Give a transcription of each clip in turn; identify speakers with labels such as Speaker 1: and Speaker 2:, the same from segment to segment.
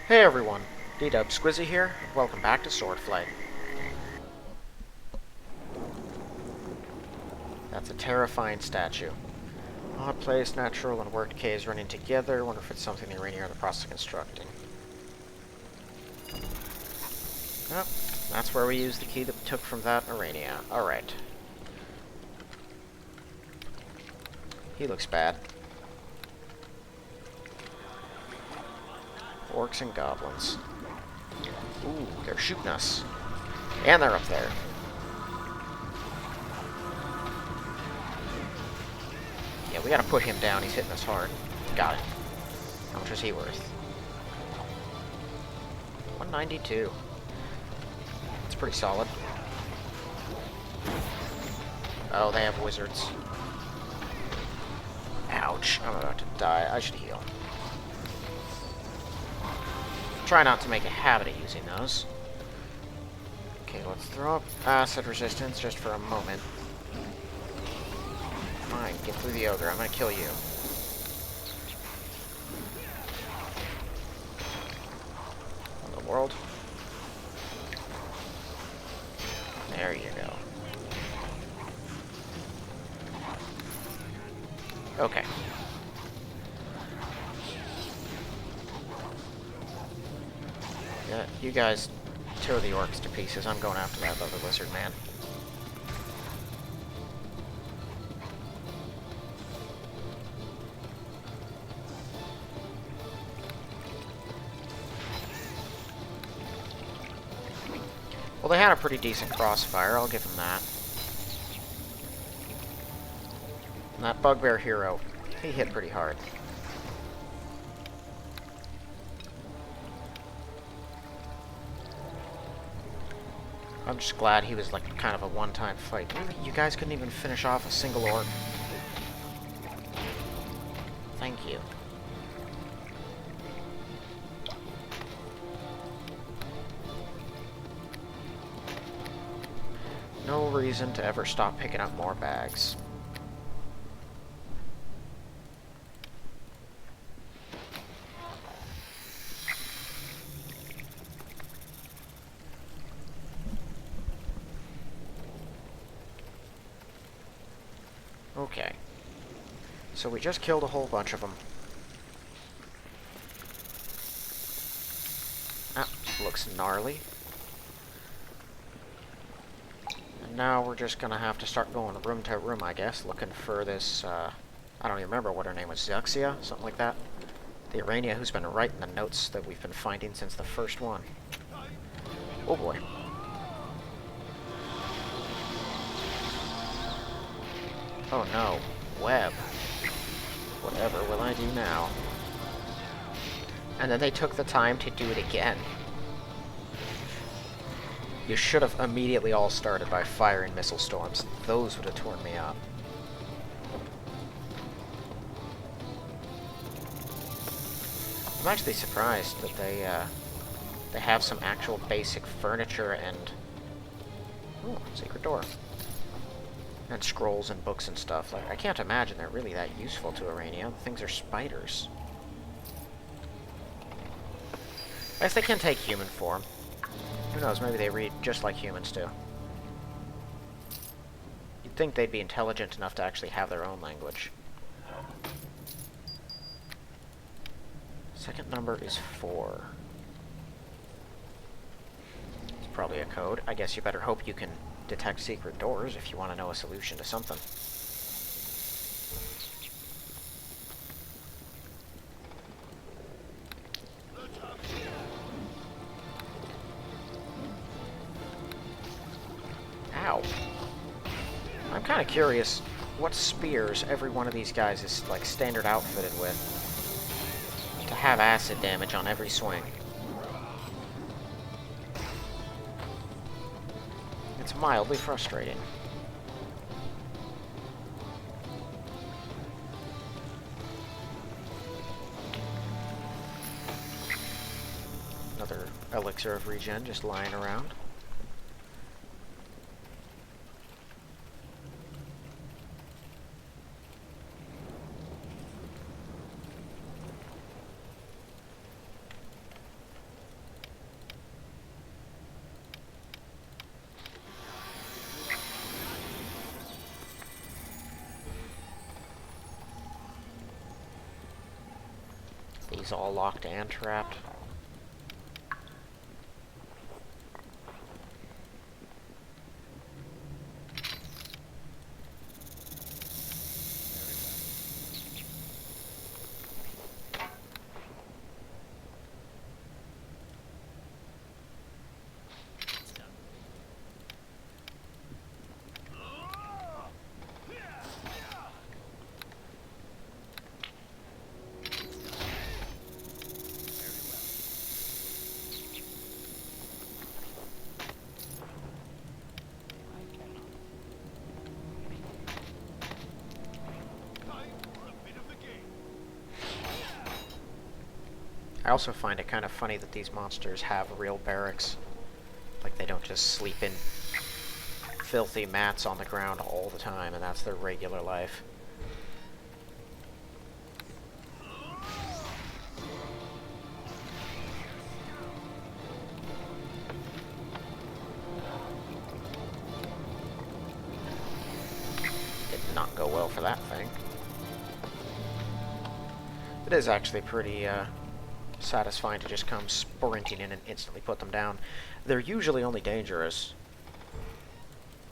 Speaker 1: Hey everyone, D-Dub Squizzy here, and welcome back to Swordflight. That's a terrifying statue. Odd place, natural and worked caves running together. Wonder if it's something the Aranea are in the process of constructing. Oh, that's where we used the key that we took from that Aranea. Alright. He looks bad. Orcs and goblins. Ooh, they're shooting us. And they're up there. Yeah, we gotta put him down. He's hitting us hard. Got it. How much is he worth? 192. That's pretty solid. Oh, they have wizards. Ouch. I'm about to die. I should heal. Try not to make a habit of using those. Okay, let's throw up acid resistance just for a moment. Fine, get through the ogre. I'm gonna kill you. In the world. There you go. Okay. Yeah, you guys tear the orcs to pieces. I'm going after that other lizard man. Well, they had a pretty decent crossfire, I'll give them that. And that bugbear hero, he hit pretty hard. I'm just glad he was like kind of a one-time fight. You guys couldn't even finish off a single orc. Thank you. No reason to ever stop picking up more bags. Okay. So we just killed a whole bunch of them. Ah, looks gnarly. And now we're just gonna have to start going room to room, I guess, looking for this, I don't even remember what her name was, Zuxia? Something like that? The Aranea who's been writing the notes that we've been finding since the first one. Oh boy. Oh no. Web. Whatever will I do now? And then they took the time to do it again. You should have immediately all started by firing missile storms. Those would have torn me up. I'm actually surprised that they have some actual basic furniture and... Ooh, secret door. And scrolls and books and stuff. Like, I can't imagine they're really that useful to Aranea. The things are spiders. I guess they can take human form. Who knows, maybe they read just like humans do. You'd think they'd be intelligent enough to actually have their own language. Second number is 4. It's probably a code. I guess you better hope you can detect secret doors if you want to know a solution to something. Ow. I'm kind of curious what spears every one of these guys is like standard outfitted with to have acid damage on every swing. It's mildly frustrating. Another elixir of regen just lying around. He's all locked and trapped. I also find it kind of funny that these monsters have real barracks. Like, they don't just sleep in filthy mats on the ground all the time, and that's their regular life. Did not go well for that thing. It is actually pretty, satisfying to just come sprinting in and instantly put them down. They're usually only dangerous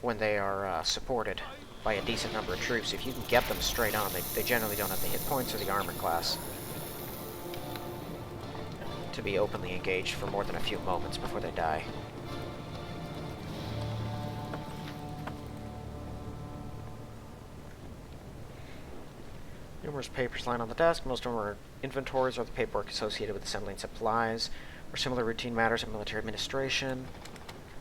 Speaker 1: when they are supported by a decent number of troops. If you can get them straight on, they generally don't have the hit points or the armor class to be openly engaged for more than a few moments before they die. Numerous papers lying on the desk. Most of them are inventories or the paperwork associated with assembling supplies or similar routine matters of military administration.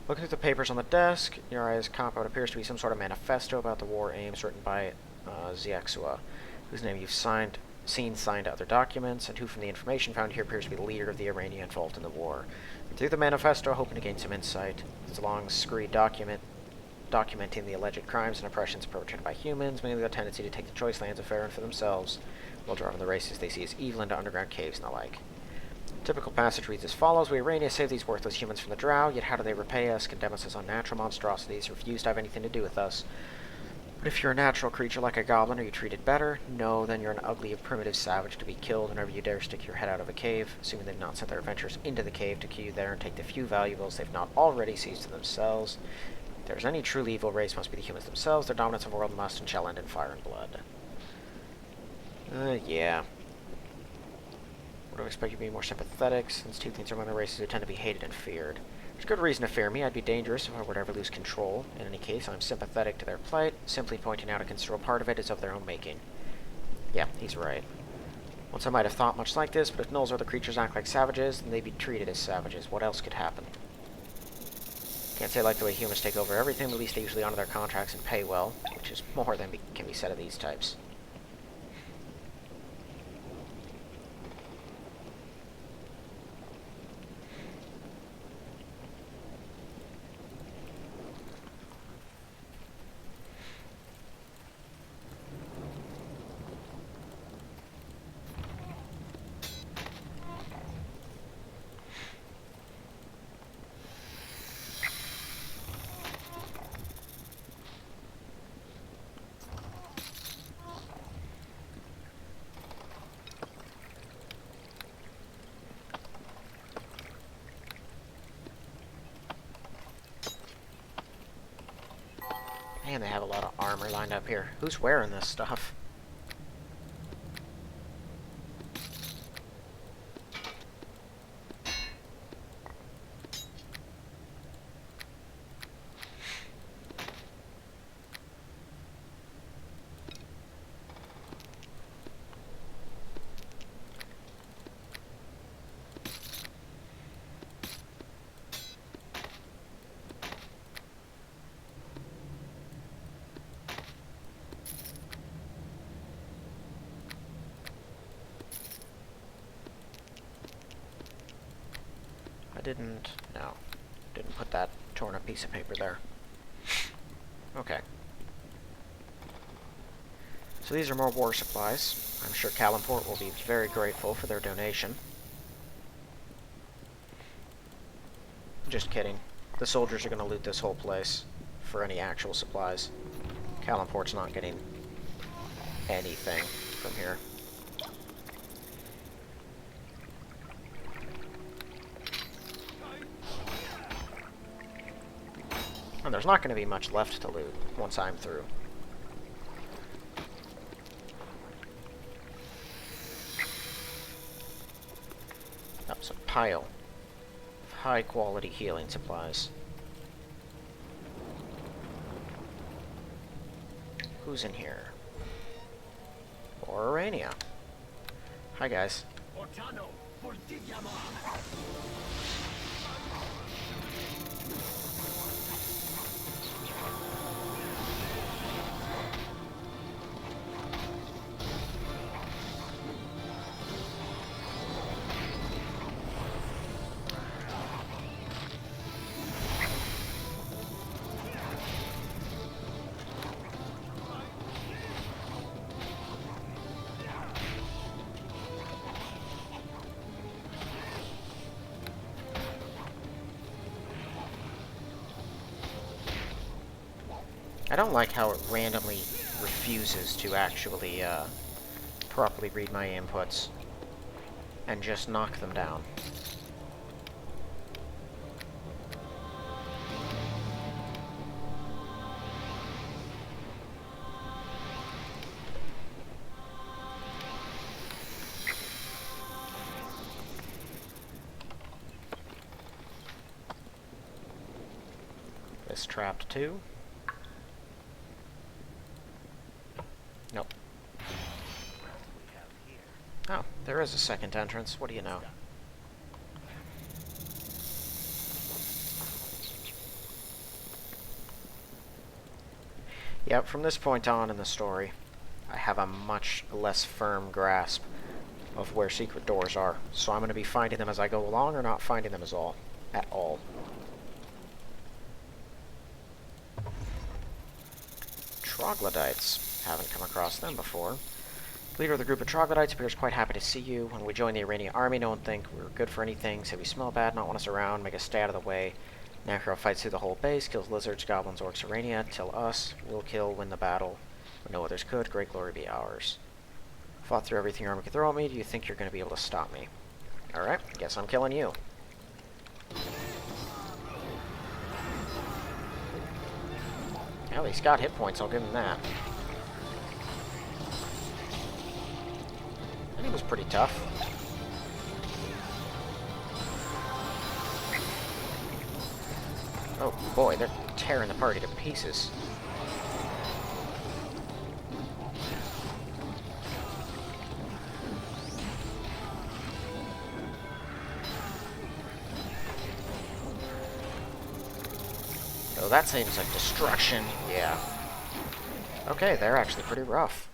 Speaker 1: Looking through the papers on the desk, your eyes comp what appears to be some sort of manifesto about the war aims written by Ziexua, whose name you've seen signed to other documents, and who from the information found here appears to be the leader of the Aranea involved in the war. Through the manifesto, hoping to gain some insight. It's a long, screed document documenting the alleged crimes and oppressions perpetrated by humans, mainly the tendency to take the choice lands of Farron for themselves, while driving the races they see as evil into underground caves and the like. Typical passage reads as follows: We Aranea saved these worthless humans from the drow, yet how do they repay us, condemn us as unnatural monstrosities, refuse to have anything to do with us? But if you're a natural creature like a goblin, are you treated better? No, then you're an ugly, primitive savage to be killed whenever you dare stick your head out of a cave, assuming they've not sent their adventurers into the cave to kill you there and take the few valuables they've not already seized to themselves. If there's any truly evil race, must be the humans themselves. Their dominance of the world must and shall end in fire and blood. Yeah. Would have expected you to be more sympathetic, since two things are among the races who tend to be hated and feared. There's good reason to fear me. I'd be dangerous if I were to ever lose control. In any case, I'm sympathetic to their plight, simply pointing out a considerable part of it is of their own making. Yeah, he's right. Once I might have thought much like this, but if gnolls or other creatures act like savages, then they'd be treated as savages. What else could happen? Can't say I like the way humans take over everything, but at least they usually honor their contracts and pay well, which is more than can be said of these types. Man, they have a lot of armor lined up here. Who's wearing this stuff? Didn't put that torn up piece of paper there. Okay. So these are more war supplies. I'm sure Calimport will be very grateful for their donation. Just kidding. The soldiers are going to loot this whole place for any actual supplies. Calimport's not getting anything from here. there's not going to be much left to loot once I'm through. Oh, so pile of high-quality healing supplies. Who's in here? Or Aranea. Hi, guys. I don't like how it randomly refuses to actually properly read my inputs and just knock them down. This trapped too. Nope. Oh, there is a second entrance. What do you know? Yep, from this point on in the story, I have a much less firm grasp of where secret doors are. So I'm going to be finding them as I go along or not finding them at all. Troglodytes. Haven't come across them before. Leader of the group of troglodytes appears quite happy to see you. When we join the Aranea army, no one think we were good for anything, say we smell bad, not want us around, make us stay out of the way. Now hero fights through the whole base, kills lizards, goblins, orcs, Aranea, till us. We'll kill, win the battle. When no others could, great glory be ours. Fought through everything your army could throw at me, do you think you're going to be able to stop me? Alright, guess I'm killing you. Well, he's got hit points, I'll give him that. And he was pretty tough. Oh boy, they're tearing the party to pieces. Oh, that seems like destruction. Yeah. Okay, they're actually pretty rough.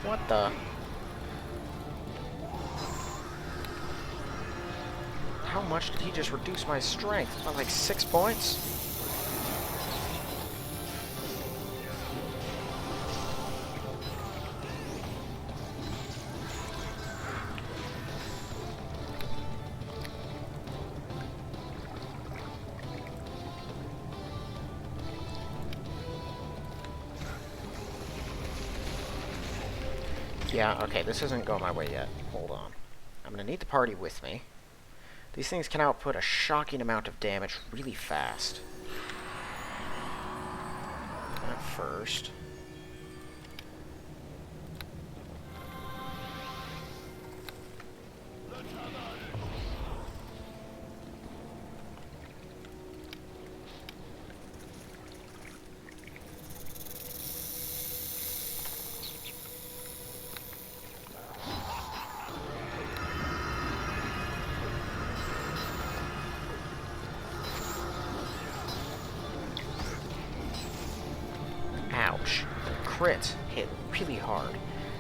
Speaker 1: What the? How much did he just reduce my strength? By like 6 points? Yeah, okay, this isn't going my way yet. Hold on. I'm gonna need the party with me. These things can output a shocking amount of damage really fast. At first. Ouch. Crit hit really hard.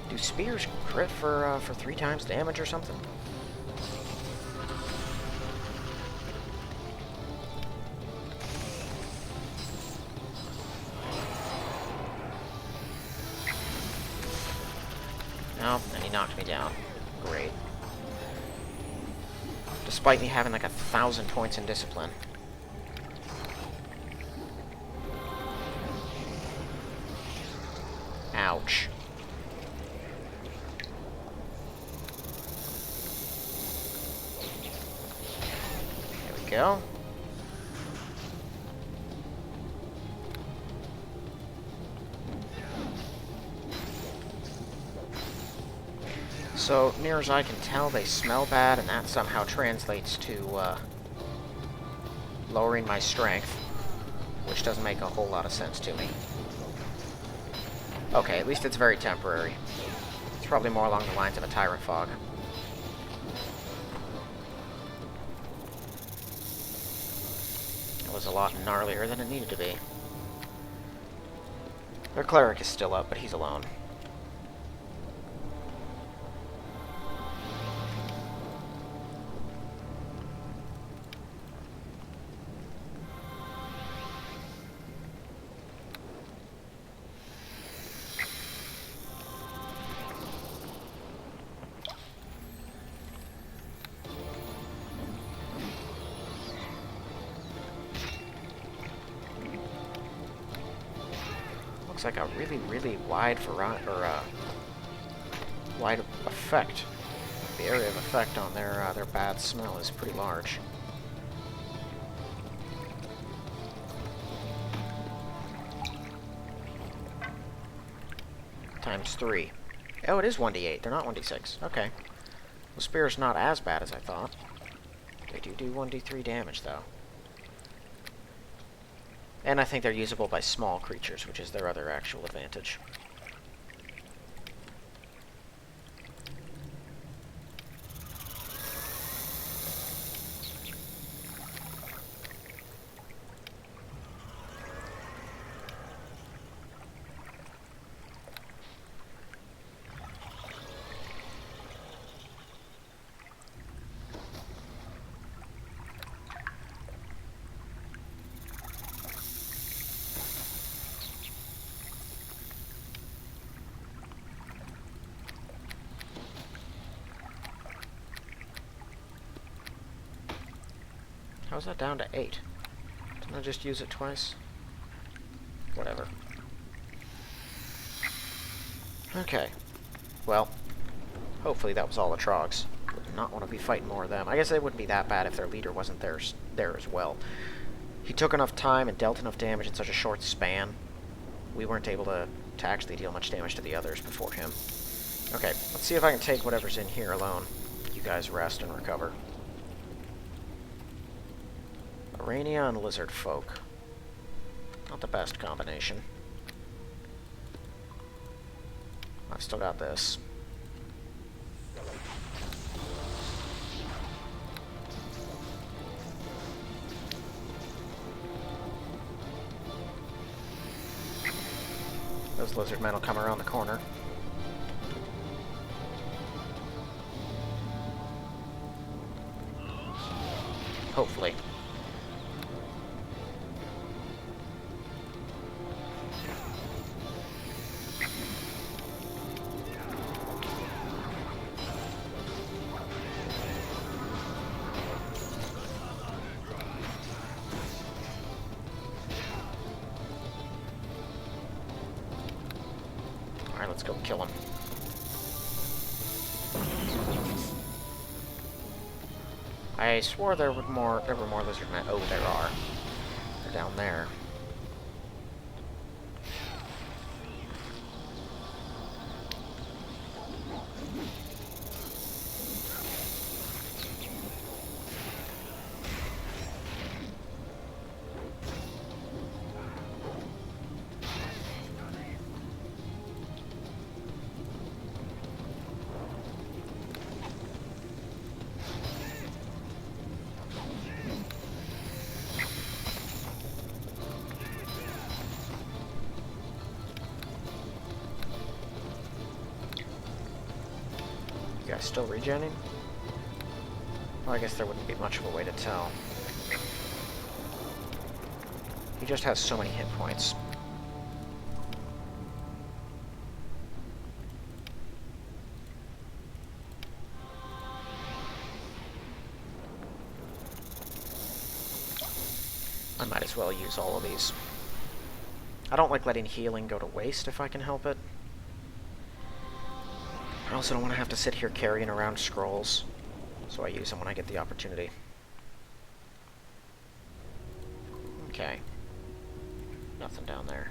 Speaker 1: Do spears crit for 3 times damage or something? Nope, and he knocked me down. Great. Despite me having like 1,000 points in discipline. go. So, near as I can tell, they smell bad, and that somehow translates to lowering my strength, which doesn't make a whole lot of sense to me. Okay, at least it's very temporary. It's probably more along the lines of a Tyrant Fog. It was a lot gnarlier than it needed to be. Their cleric is still up, but he's alone. Looks like a really, really wide wide effect. The area of effect on their bad smell is pretty large. Times 3. Oh, it is 1d8. They're not 1d6. Okay. The spear's not as bad as I thought. They do 1d3 damage, though. And I think they're usable by small creatures, which is their other actual advantage. How's that down to 8? Didn't I just use it twice? Whatever. Okay. Well, hopefully that was all the Trogs. Would not want to be fighting more of them. I guess it wouldn't be that bad if their leader wasn't there as well. He took enough time and dealt enough damage in such a short span. We weren't able to actually deal much damage to the others before him. Okay, let's see if I can take whatever's in here alone. You guys rest and recover. Aranea and Lizard Folk. Not the best combination. I've still got this. Those lizard men will come around the corner. Hopefully. Alright, let's go kill him. I swore there were more lizard men. Oh, there are. They're down there. You guys still regenning? Well, I guess there wouldn't be much of a way to tell. He just has so many hit points. I might as well use all of these. I don't like letting healing go to waste if I can help it. I also don't want to have to sit here carrying around scrolls, so I use them when I get the opportunity. Okay. Nothing down there.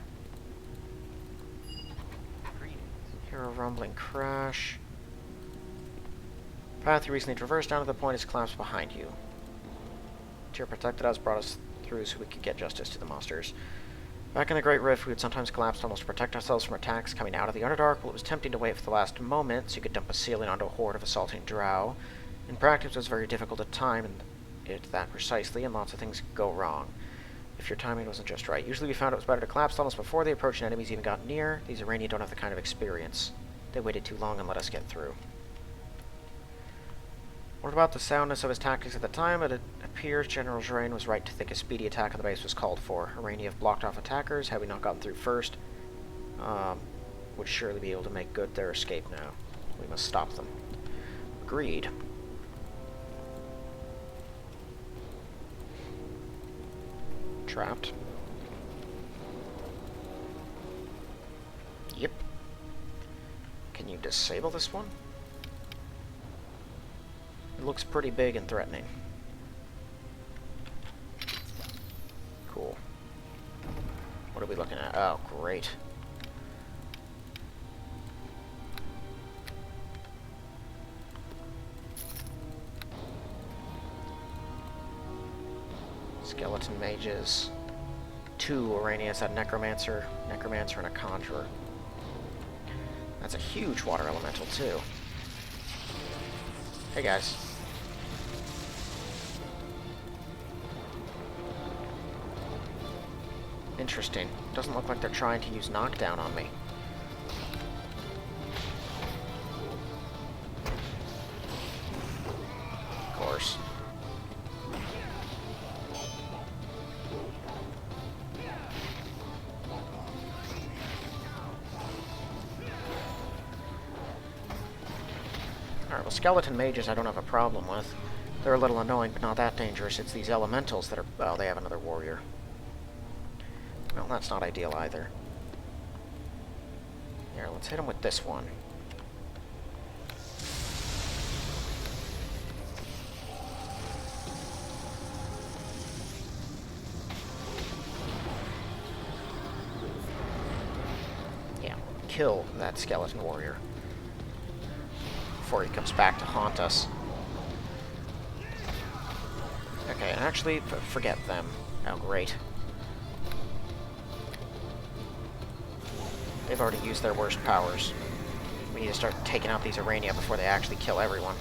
Speaker 1: Hear a rumbling crash. Path you recently traversed down to the point is collapsed behind you. Tyr protected us, brought us through so we could get justice to the monsters. Back in the Great Rift, we would sometimes collapse almost to protect ourselves from attacks coming out of the Underdark, but it was tempting to wait for the last moment so you could dump a ceiling onto a horde of assaulting drow. In practice, it was very difficult to time it that precisely, and lots of things could go wrong if your timing wasn't just right. Usually we found it was better to collapse almost before the approaching enemies even got near. These Aranea don't have the kind of experience. They waited too long and let us get through. What about the soundness of his tactics at the time? It appears General Jerain was right to think a speedy attack on the base was called for. Aranea have blocked off attackers. Had we not gotten through first, would surely be able to make good their escape now. We must stop them. Agreed. Trapped. Yep. Can you disable this one? It looks pretty big and threatening. Cool. What are we looking at? Oh, great. Skeleton mages. 2 Aranea, a necromancer, and a conjurer. That's a huge water elemental too. Hey guys. Interesting. Doesn't look like they're trying to use knockdown on me. Of course. Alright, well, skeleton mages I don't have a problem with. They're a little annoying, but not that dangerous. It's these elementals that are... Oh, they have another warrior. Well, that's not ideal either. Here, let's hit him with this one. Yeah, kill that skeleton warrior before he comes back to haunt us. Okay, and actually, forget them. Oh, great. They've already used their worst powers. We need to start taking out these Aranea before they actually kill everyone.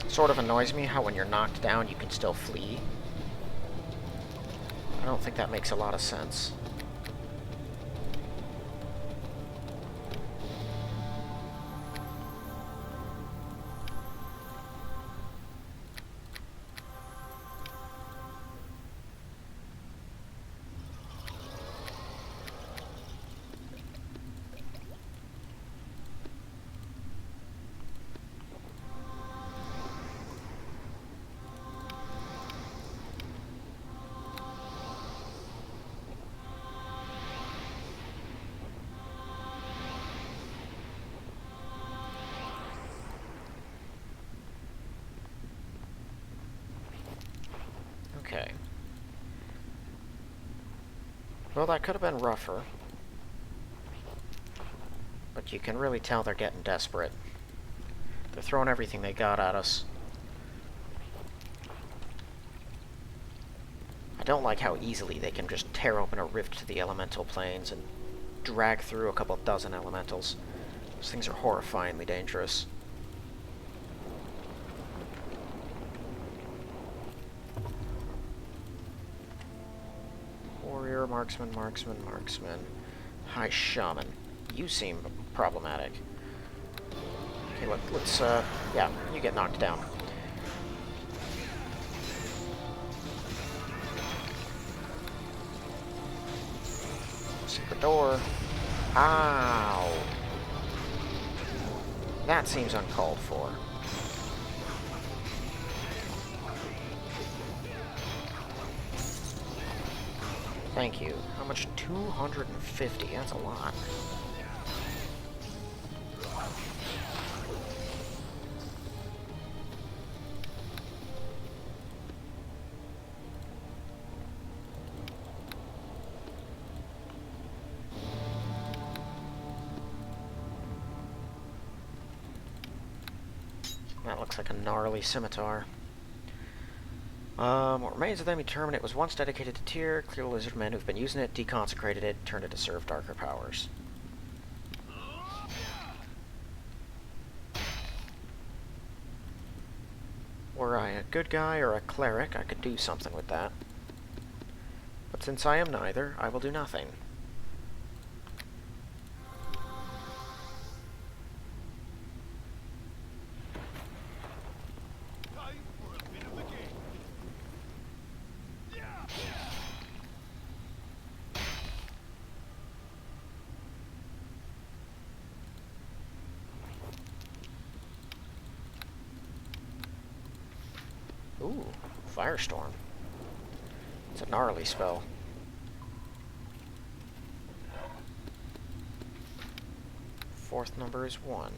Speaker 1: Sort of annoys me how when you're knocked down you can still flee. I don't think that makes a lot of sense. Okay. Well, that could have been rougher. But you can really tell they're getting desperate. They're throwing everything they got at us. I don't like how easily they can just tear open a rift to the elemental planes and drag through a couple dozen elementals. Those things are horrifyingly dangerous. Warrior, marksman, marksman, marksman. High shaman. You seem problematic. Okay, let's, yeah, you get knocked down. Secret door. Ow! That seems uncalled for. Thank you. How much? 250. That's a lot. That looks like a gnarly scimitar. What remains of them, you determined it was once dedicated to Tyr. Clear lizard men who've been using it, deconsecrated it, turned it to serve darker powers. Were I a good guy or a cleric, I could do something with that. But since I am neither, I will do nothing. Ooh, Firestorm. It's a gnarly spell. Fourth number is 1.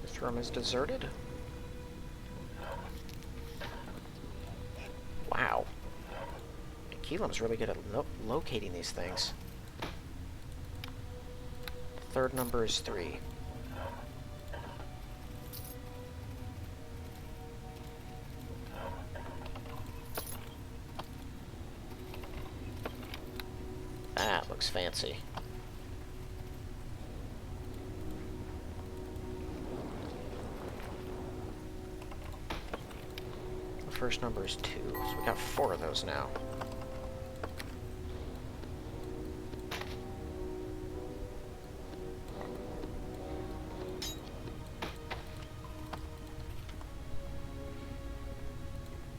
Speaker 1: This room is deserted. Wow. Keelam's really good at locating these things. Third number is 3. That looks fancy. The first number is 2, so we got 4 of those now.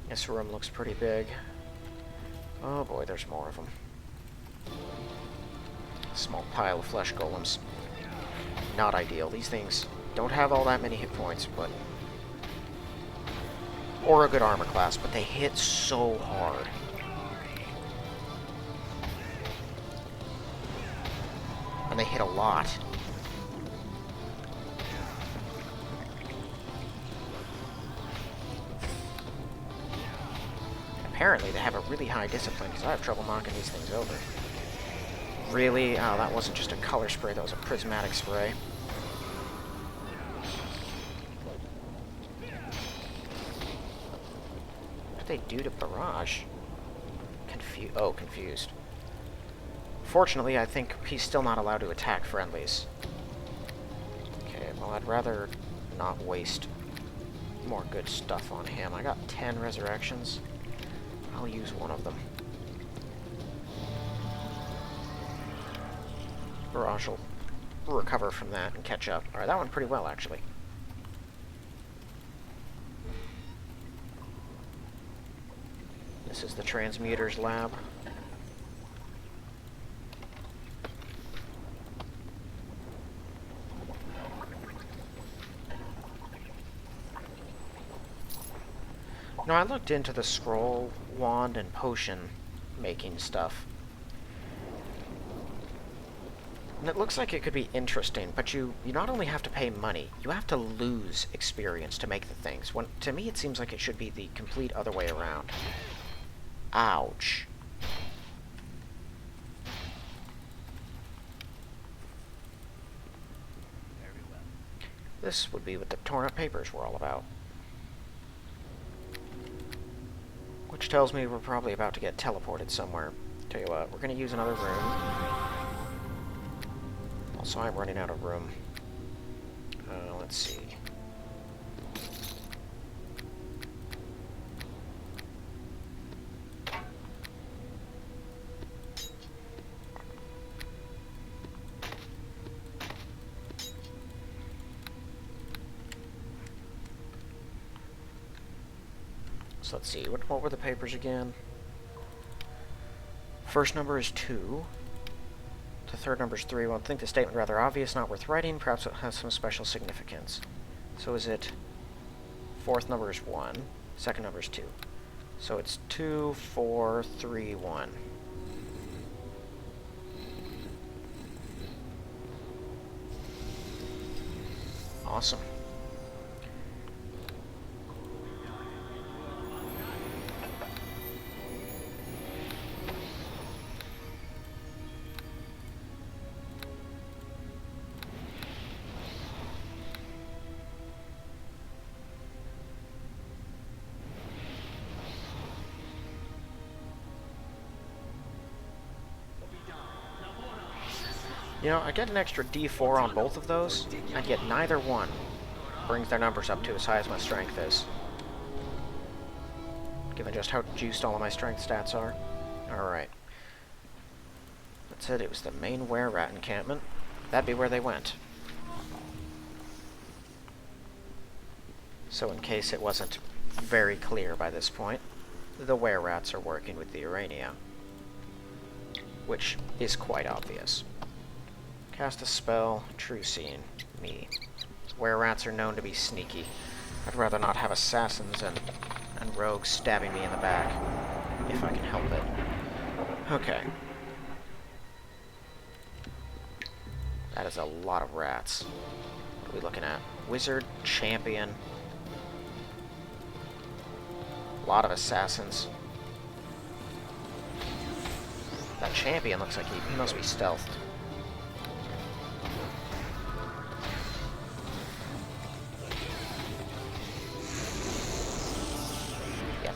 Speaker 1: This room looks pretty big. Oh boy, there's more of them. A small pile of flesh golems. Not ideal. These things don't have all that many hit points, but... or a good armor class, but they hit so hard. And they hit a lot. Apparently they have a really high discipline, because I have trouble knocking these things over. Really? Oh, that wasn't just a color spray, that was a prismatic spray. What did they do to Barrage? Confused. Fortunately, I think he's still not allowed to attack friendlies. Okay, well, I'd rather not waste more good stuff on him. I got 10 resurrections. I'll use one of them. Barrage will recover from that and catch up. Alright, that went pretty well, actually. This is the Transmuter's lab. Now, I looked into the scroll, wand, and potion making stuff. And it looks like it could be interesting, but you not only have to pay money, you have to lose experience to make the things. When, to me, it seems like it should be the complete other way around. Ouch. This would be what the torn up papers were all about. Which tells me we're probably about to get teleported somewhere. Tell you what, we're going to use another room. Also, I'm running out of room. Let's see. So let's see, what were the papers again? First number is 2. The third number is 3. One would think the statement rather obvious, not worth writing, perhaps it has some special significance. So is it... Fourth number is 1. Second number is 2. So it's 2, 4, 3, 1. Awesome. You know, I get an extra D4 on both of those, and yet neither one brings their numbers up to as high as my strength is. Given just how juiced all of my strength stats are. Alright. That said, it was the main were-rat encampment. That'd be where they went. So in case it wasn't very clear by this point, the were-rats are working with the Aranea. Which is quite obvious. Cast a spell, true scene, me. Were-rats are known to be sneaky. I'd rather not have assassins and rogues stabbing me in the back, if I can help it. Okay. That is a lot of rats. What are we looking at? Wizard, champion. A lot of assassins. That champion looks like he must be stealthed.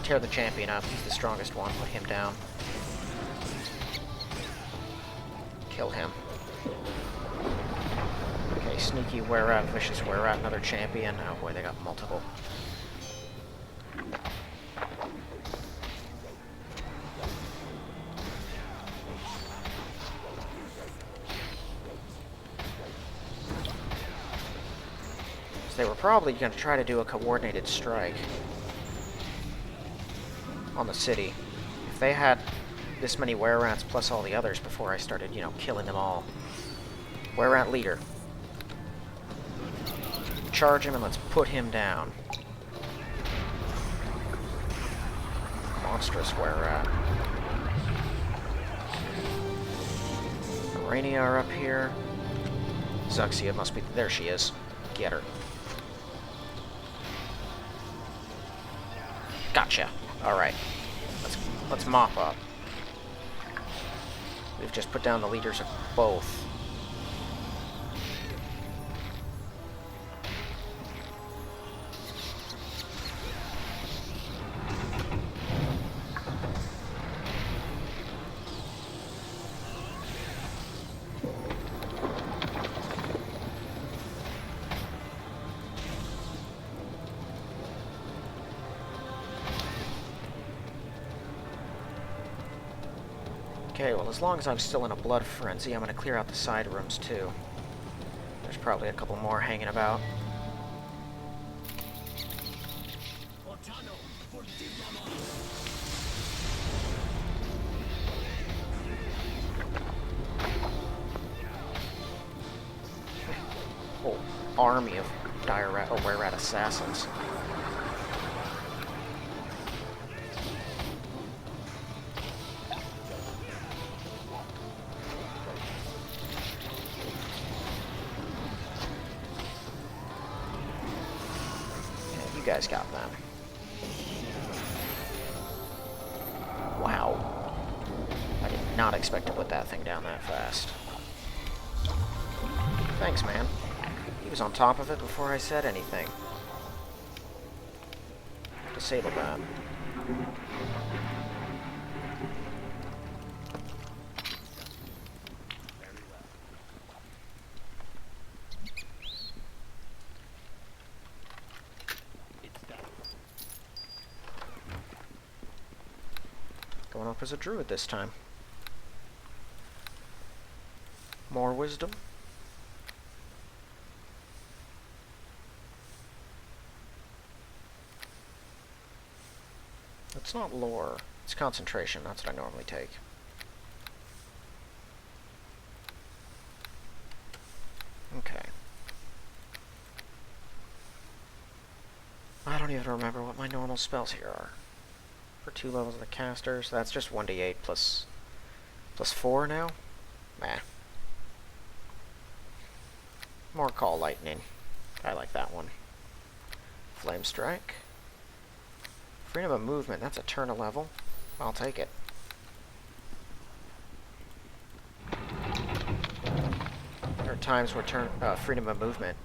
Speaker 1: Tear the champion up. He's the strongest one. Put him down. Kill him. Okay, sneaky were-rat, vicious were-rat, another champion. Oh boy, they got multiple. So they were probably going to try to do a coordinated strike on the city. If they had this many were-rats plus all the others before I started, you know, killing them all. Were-rat leader. Charge him and let's put him down. Monstrous were-rat. Aranea are up here. Zuxia must be... There she is. Get her. Gotcha. Alright. Let's mop up. We've just put down the leaders of both. Okay, well, as long as I'm still in a blood frenzy, I'm going to clear out the side rooms, too. There's probably a couple more hanging about. Whole army of were-rat assassins. You guys got them. Wow. I did not expect to put that thing down that fast. Thanks, man. He was on top of it before I said anything. Disable that. up as a druid this time. More wisdom. It's not lore, it's concentration. That's what I normally take. Okay. I don't even remember what my normal spells here are. For 2 levels of the caster, so that's just 1d8 plus 4 now? Nah. More Call Lightning. I like that one. Flame Strike. Freedom of Movement, that's a turn a level. I'll take it. There are times where freedom of movement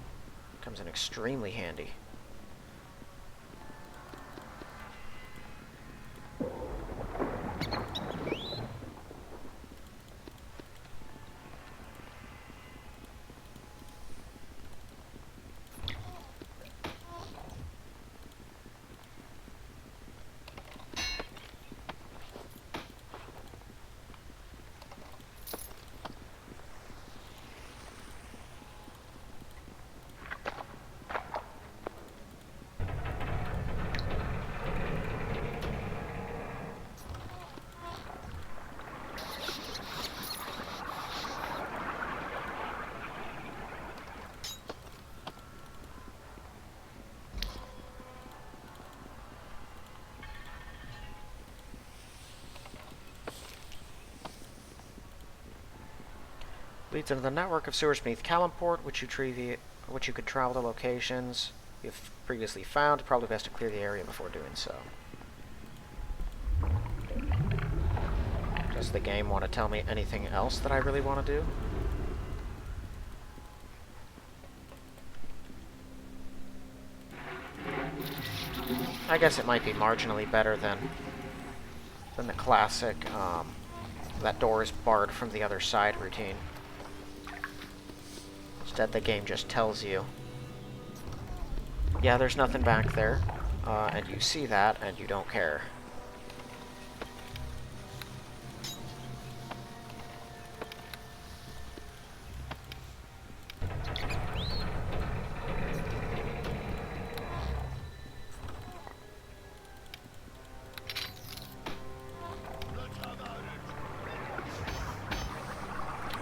Speaker 1: comes in extremely handy. Leads into the network of sewers beneath Calimport, which you could travel to locations you've previously found. Probably best to clear the area before doing so. Does the game want to tell me anything else that I really want to do? I guess it might be marginally better than the classic that door is barred from the other side routine. Instead, the game just tells you, yeah, there's nothing back there, and you see that, and you don't care.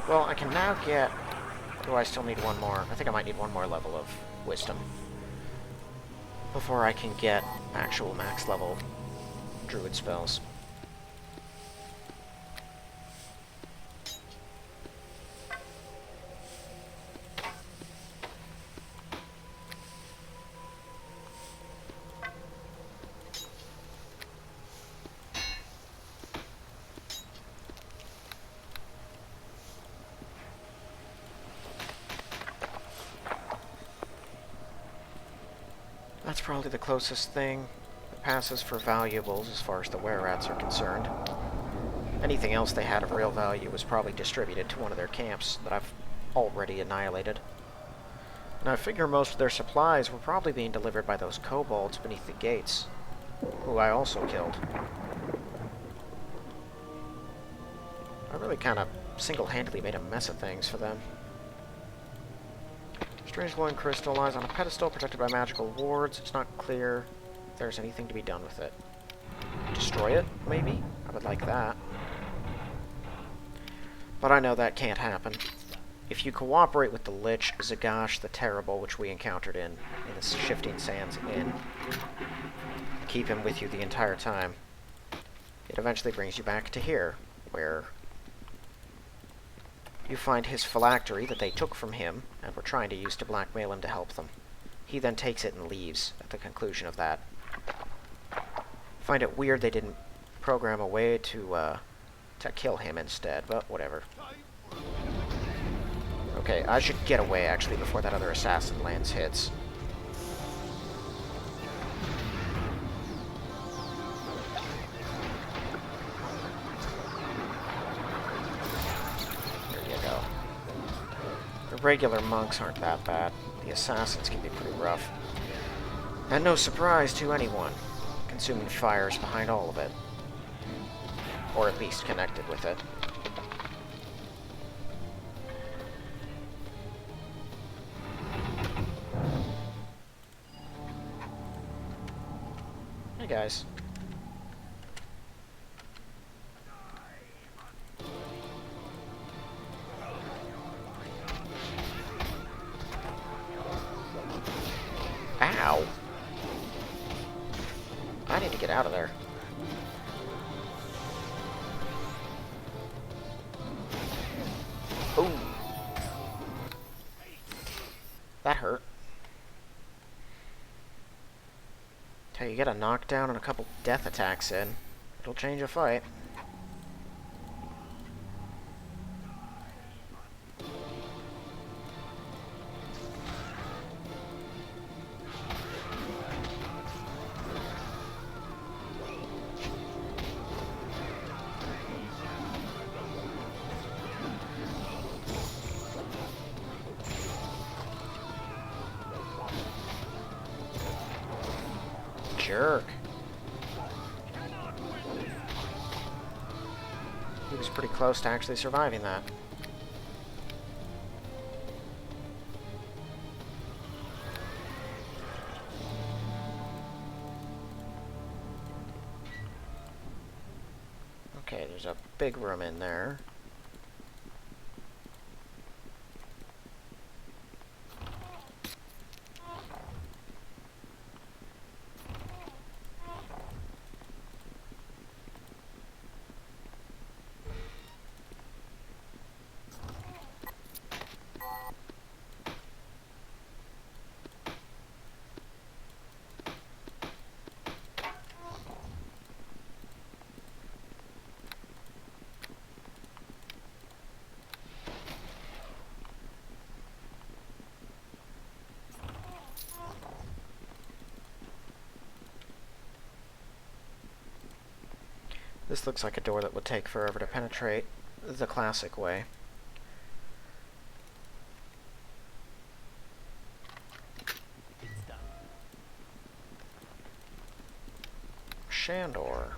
Speaker 1: Well, I can now get... Do I still need one more? I think I might need one more level of wisdom before I can get actual max level druid spells. That's probably the closest thing that passes for valuables as far as the were-rats are concerned. Anything else they had of real value was probably distributed to one of their camps that I've already annihilated. And I figure most of their supplies were probably being delivered by those kobolds beneath the gates, who I also killed. I really kind of single-handedly made a mess of things for them. Strange glowing crystal lies on a pedestal protected by magical wards. It's not clear if there's anything to be done with it. Destroy it, maybe? I would like that. But I know that can't happen. If you cooperate with the Lich, Zagash the Terrible, which we encountered in the Shifting Sands Inn, keep him with you the entire time, it eventually brings you back to here, where you find his phylactery that they took from him and were trying to use to blackmail him to help them. He then takes it and leaves at the conclusion of that. Find it weird they didn't program a way to kill him instead, but whatever. Okay, I should get away actually before that other assassin lands hits. Regular monks aren't that bad. The assassins can be pretty rough. And no surprise to anyone. Consuming fire is behind all of it. Or at least connected with it. Hey guys. Ow! I need to get out of there. Ooh. That hurt. Hey, you get a knockdown and a couple death attacks in. It'll change a fight. Jerk. He was pretty close to actually surviving that. Okay, there's a big room in there. This looks like a door that would take forever to penetrate the classic way. Shandor.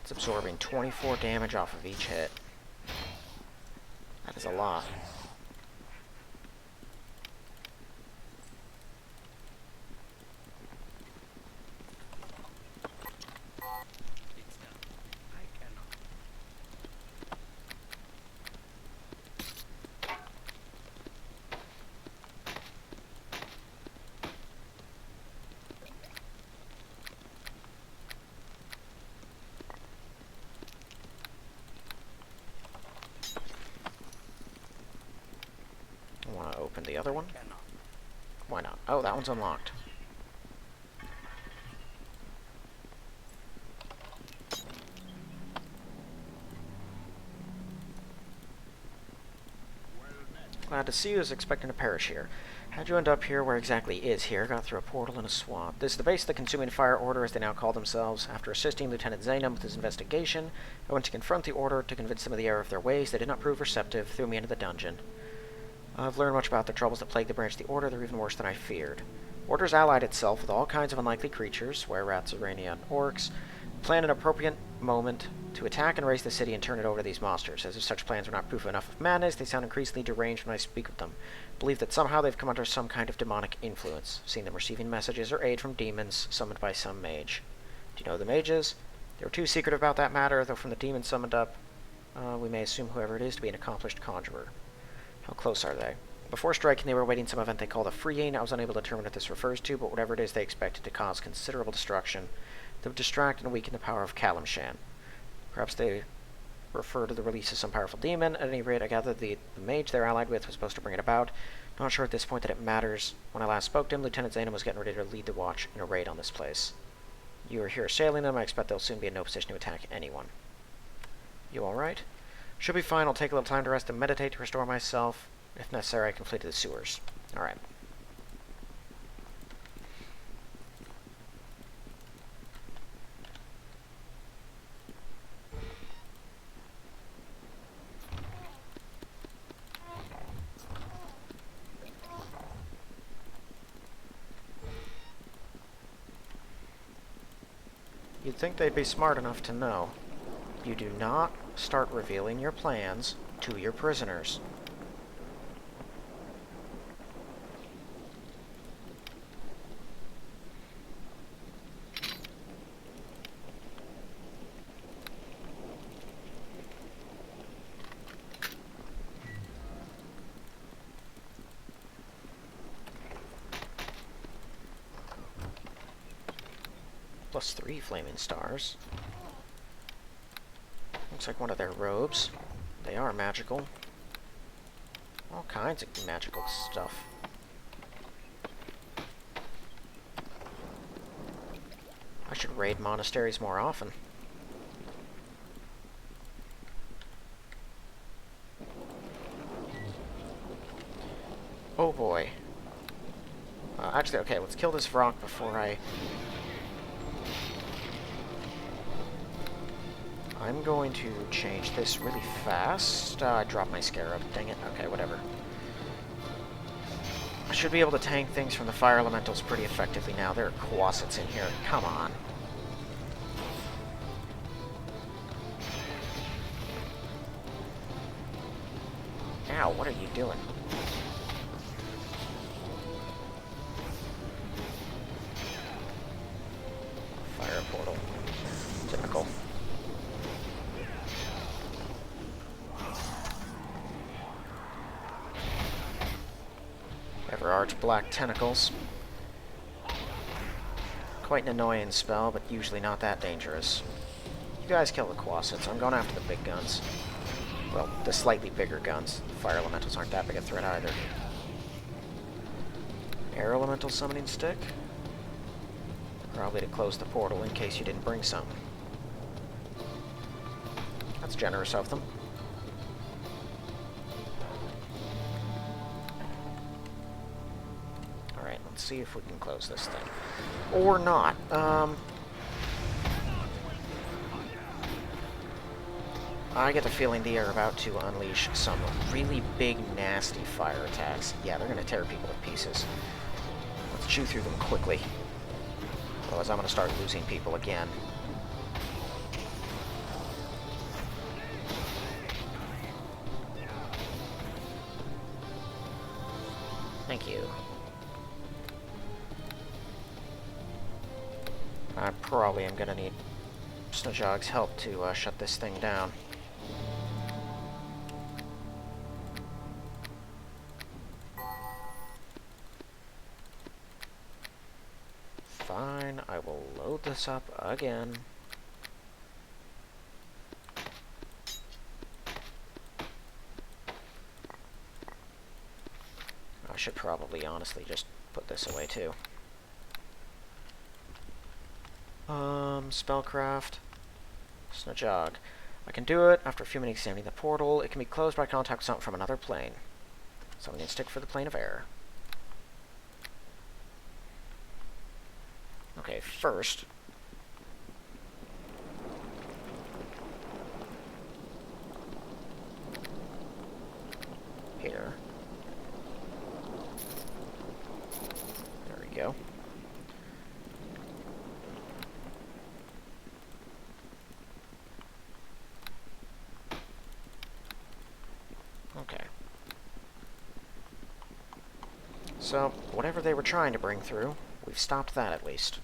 Speaker 1: It's absorbing 24 damage off of each hit. That is a lot. I want to open the other one. Why not? Oh, that one's unlocked. Glad to see you. Was expecting to perish here. How'd you end up here? Where exactly is here? Got through a portal in a swamp. This is the base of the Consuming Fire Order, as they now call themselves. After assisting Lieutenant Zainam with his investigation, I went to confront the Order to convince them of the error of their ways. They did not prove receptive, threw me into the dungeon. I've learned much about the troubles that plague the branch of the Order. They're even worse than I feared. Order's allied itself with all kinds of unlikely creatures, were-rats, Aranea, and orcs, planned an appropriate moment to attack and raise the city and turn it over to these monsters. As if such plans were not proof enough of madness, they sound increasingly deranged when I speak with them. Believe that somehow they've come under some kind of demonic influence. Seen them receiving messages or aid from demons summoned by some mage. Do you know who the mage is? They were too secretive about that matter, though from the demons summoned up, we may assume whoever it is to be an accomplished conjurer. How close are they? Before striking, they were awaiting some event they called a freeing. I was unable to determine what this refers to, but whatever it is, they expected to cause considerable destruction that would distract and weaken the power of Kalimshan. Perhaps they refer to the release of some powerful demon. At any rate, I gather the mage they're allied with was supposed to bring it about. Not sure at this point that it matters. When I last spoke to him, Lieutenant Zainam was getting ready to lead the watch in a raid on this place. You are here assailing them. I expect they'll soon be in no position to attack anyone. You alright? Should be fine. I'll take a little time to rest and meditate to restore myself. If necessary, I can flee to the sewers. Alright. You'd think they'd be smart enough to know. You do not start revealing your plans to your prisoners. +3 flaming stars. Looks like one of their robes. They are magical. All kinds of magical stuff. I should raid monasteries more often. Oh boy. Actually, okay, let's kill this rock before I'm going to change this really fast. I dropped my scarab. Dang it. Okay, whatever. I should be able to tank things from the fire elementals pretty effectively now. There are quasits in here. Come on. Ow, what are you doing? Fire portal. Typical. Everarch black tentacles. Quite an annoying spell, but usually not that dangerous. You guys kill the quasits. I'm going after the big guns. Well, the slightly bigger guns. Fire elementals aren't that big a threat either. Air elemental summoning stick. Probably to close the portal in case you didn't bring some. That's generous of them. Alright, let's see if we can close this thing. Or not. I get the feeling they are about to unleash some really big, nasty fire attacks. Yeah, they're going to tear people to pieces. Let's chew through them quickly. Otherwise, I'm going to start losing people again. Thank you. I probably am going to need Snajog's help to shut this thing down. Fine, I will load this up again. I should probably honestly just put this away too. Spellcraft. Snajog. I can do it after a few minutes examining the portal. It can be closed by contact with something from another plane. Summoning stick for the plane of air. Okay, first... here. There we go. Okay. So, whatever they were trying to bring through, we've stopped that at least.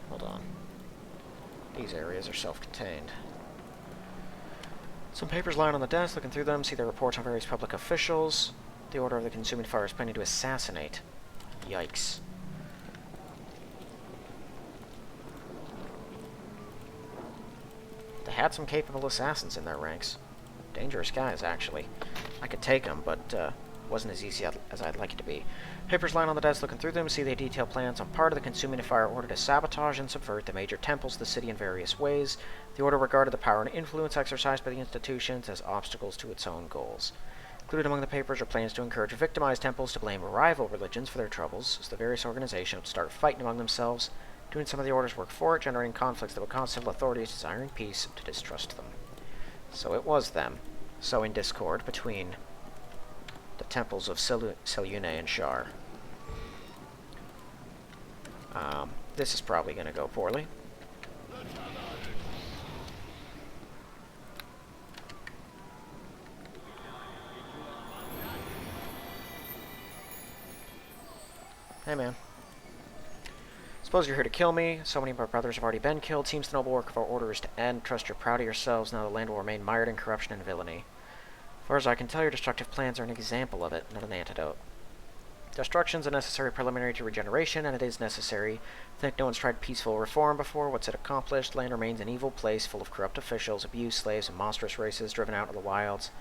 Speaker 1: Hold on. These areas are self-contained. Some papers lying on the desk, looking through them, see the reports on various public officials. The Order of the Consuming Fire is planning to assassinate. Yikes. They had some capable assassins in their ranks. Dangerous guys, actually. I could take them, but wasn't as easy as I'd like it to be. Papers lying on the desk, looking through them, see they detail plans on part of the Consuming Fire Order to sabotage and subvert the major temples of the city in various ways. The Order regarded the power and influence exercised by the institutions as obstacles to its own goals. Included among the papers are plans to encourage victimized temples to blame rival religions for their troubles, as the various organizations would start fighting among themselves, doing some of the Order's work for it, generating conflicts that would cause civil authorities desiring peace to distrust them. So it was them, sowing discord between the temples of Selune and Shar. This is probably going to go poorly. Hey, man. Suppose you're here to kill me. So many of our brothers have already been killed. Seems the noble work of our order is to end. Trust you're proud of yourselves. Now the land will remain mired in corruption and villainy. As far as I can tell, your destructive plans are an example of it, not an antidote. Destruction's a necessary preliminary to regeneration, and it is necessary. I think no one's tried peaceful reform before. What's it accomplished? Land remains an evil place, full of corrupt officials, abused slaves, and monstrous races driven out of the wilds.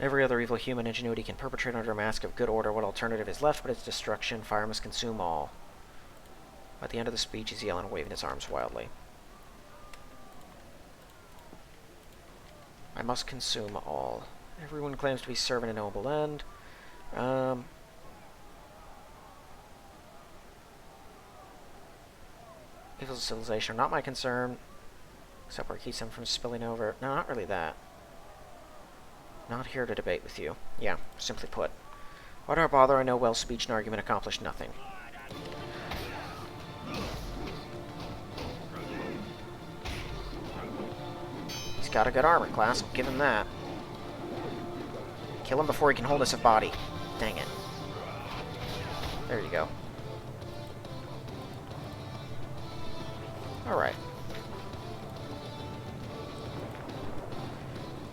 Speaker 1: Every other evil human ingenuity can perpetrate under a mask of good order. What alternative is left but its destruction? Fire must consume all. At the end of the speech, he's yelling and waving his arms wildly. I must consume all. Everyone claims to be serving a noble end. Evil civilization are not my concern, except where it keeps them from spilling over. No, not really that. Not here to debate with you. Yeah, simply put. Why do I bother? I know well speech and argument accomplish nothing. He's got a good armor class, I'll give him that. Kill him before he can hold us a body. Dang it. There you go. Alright.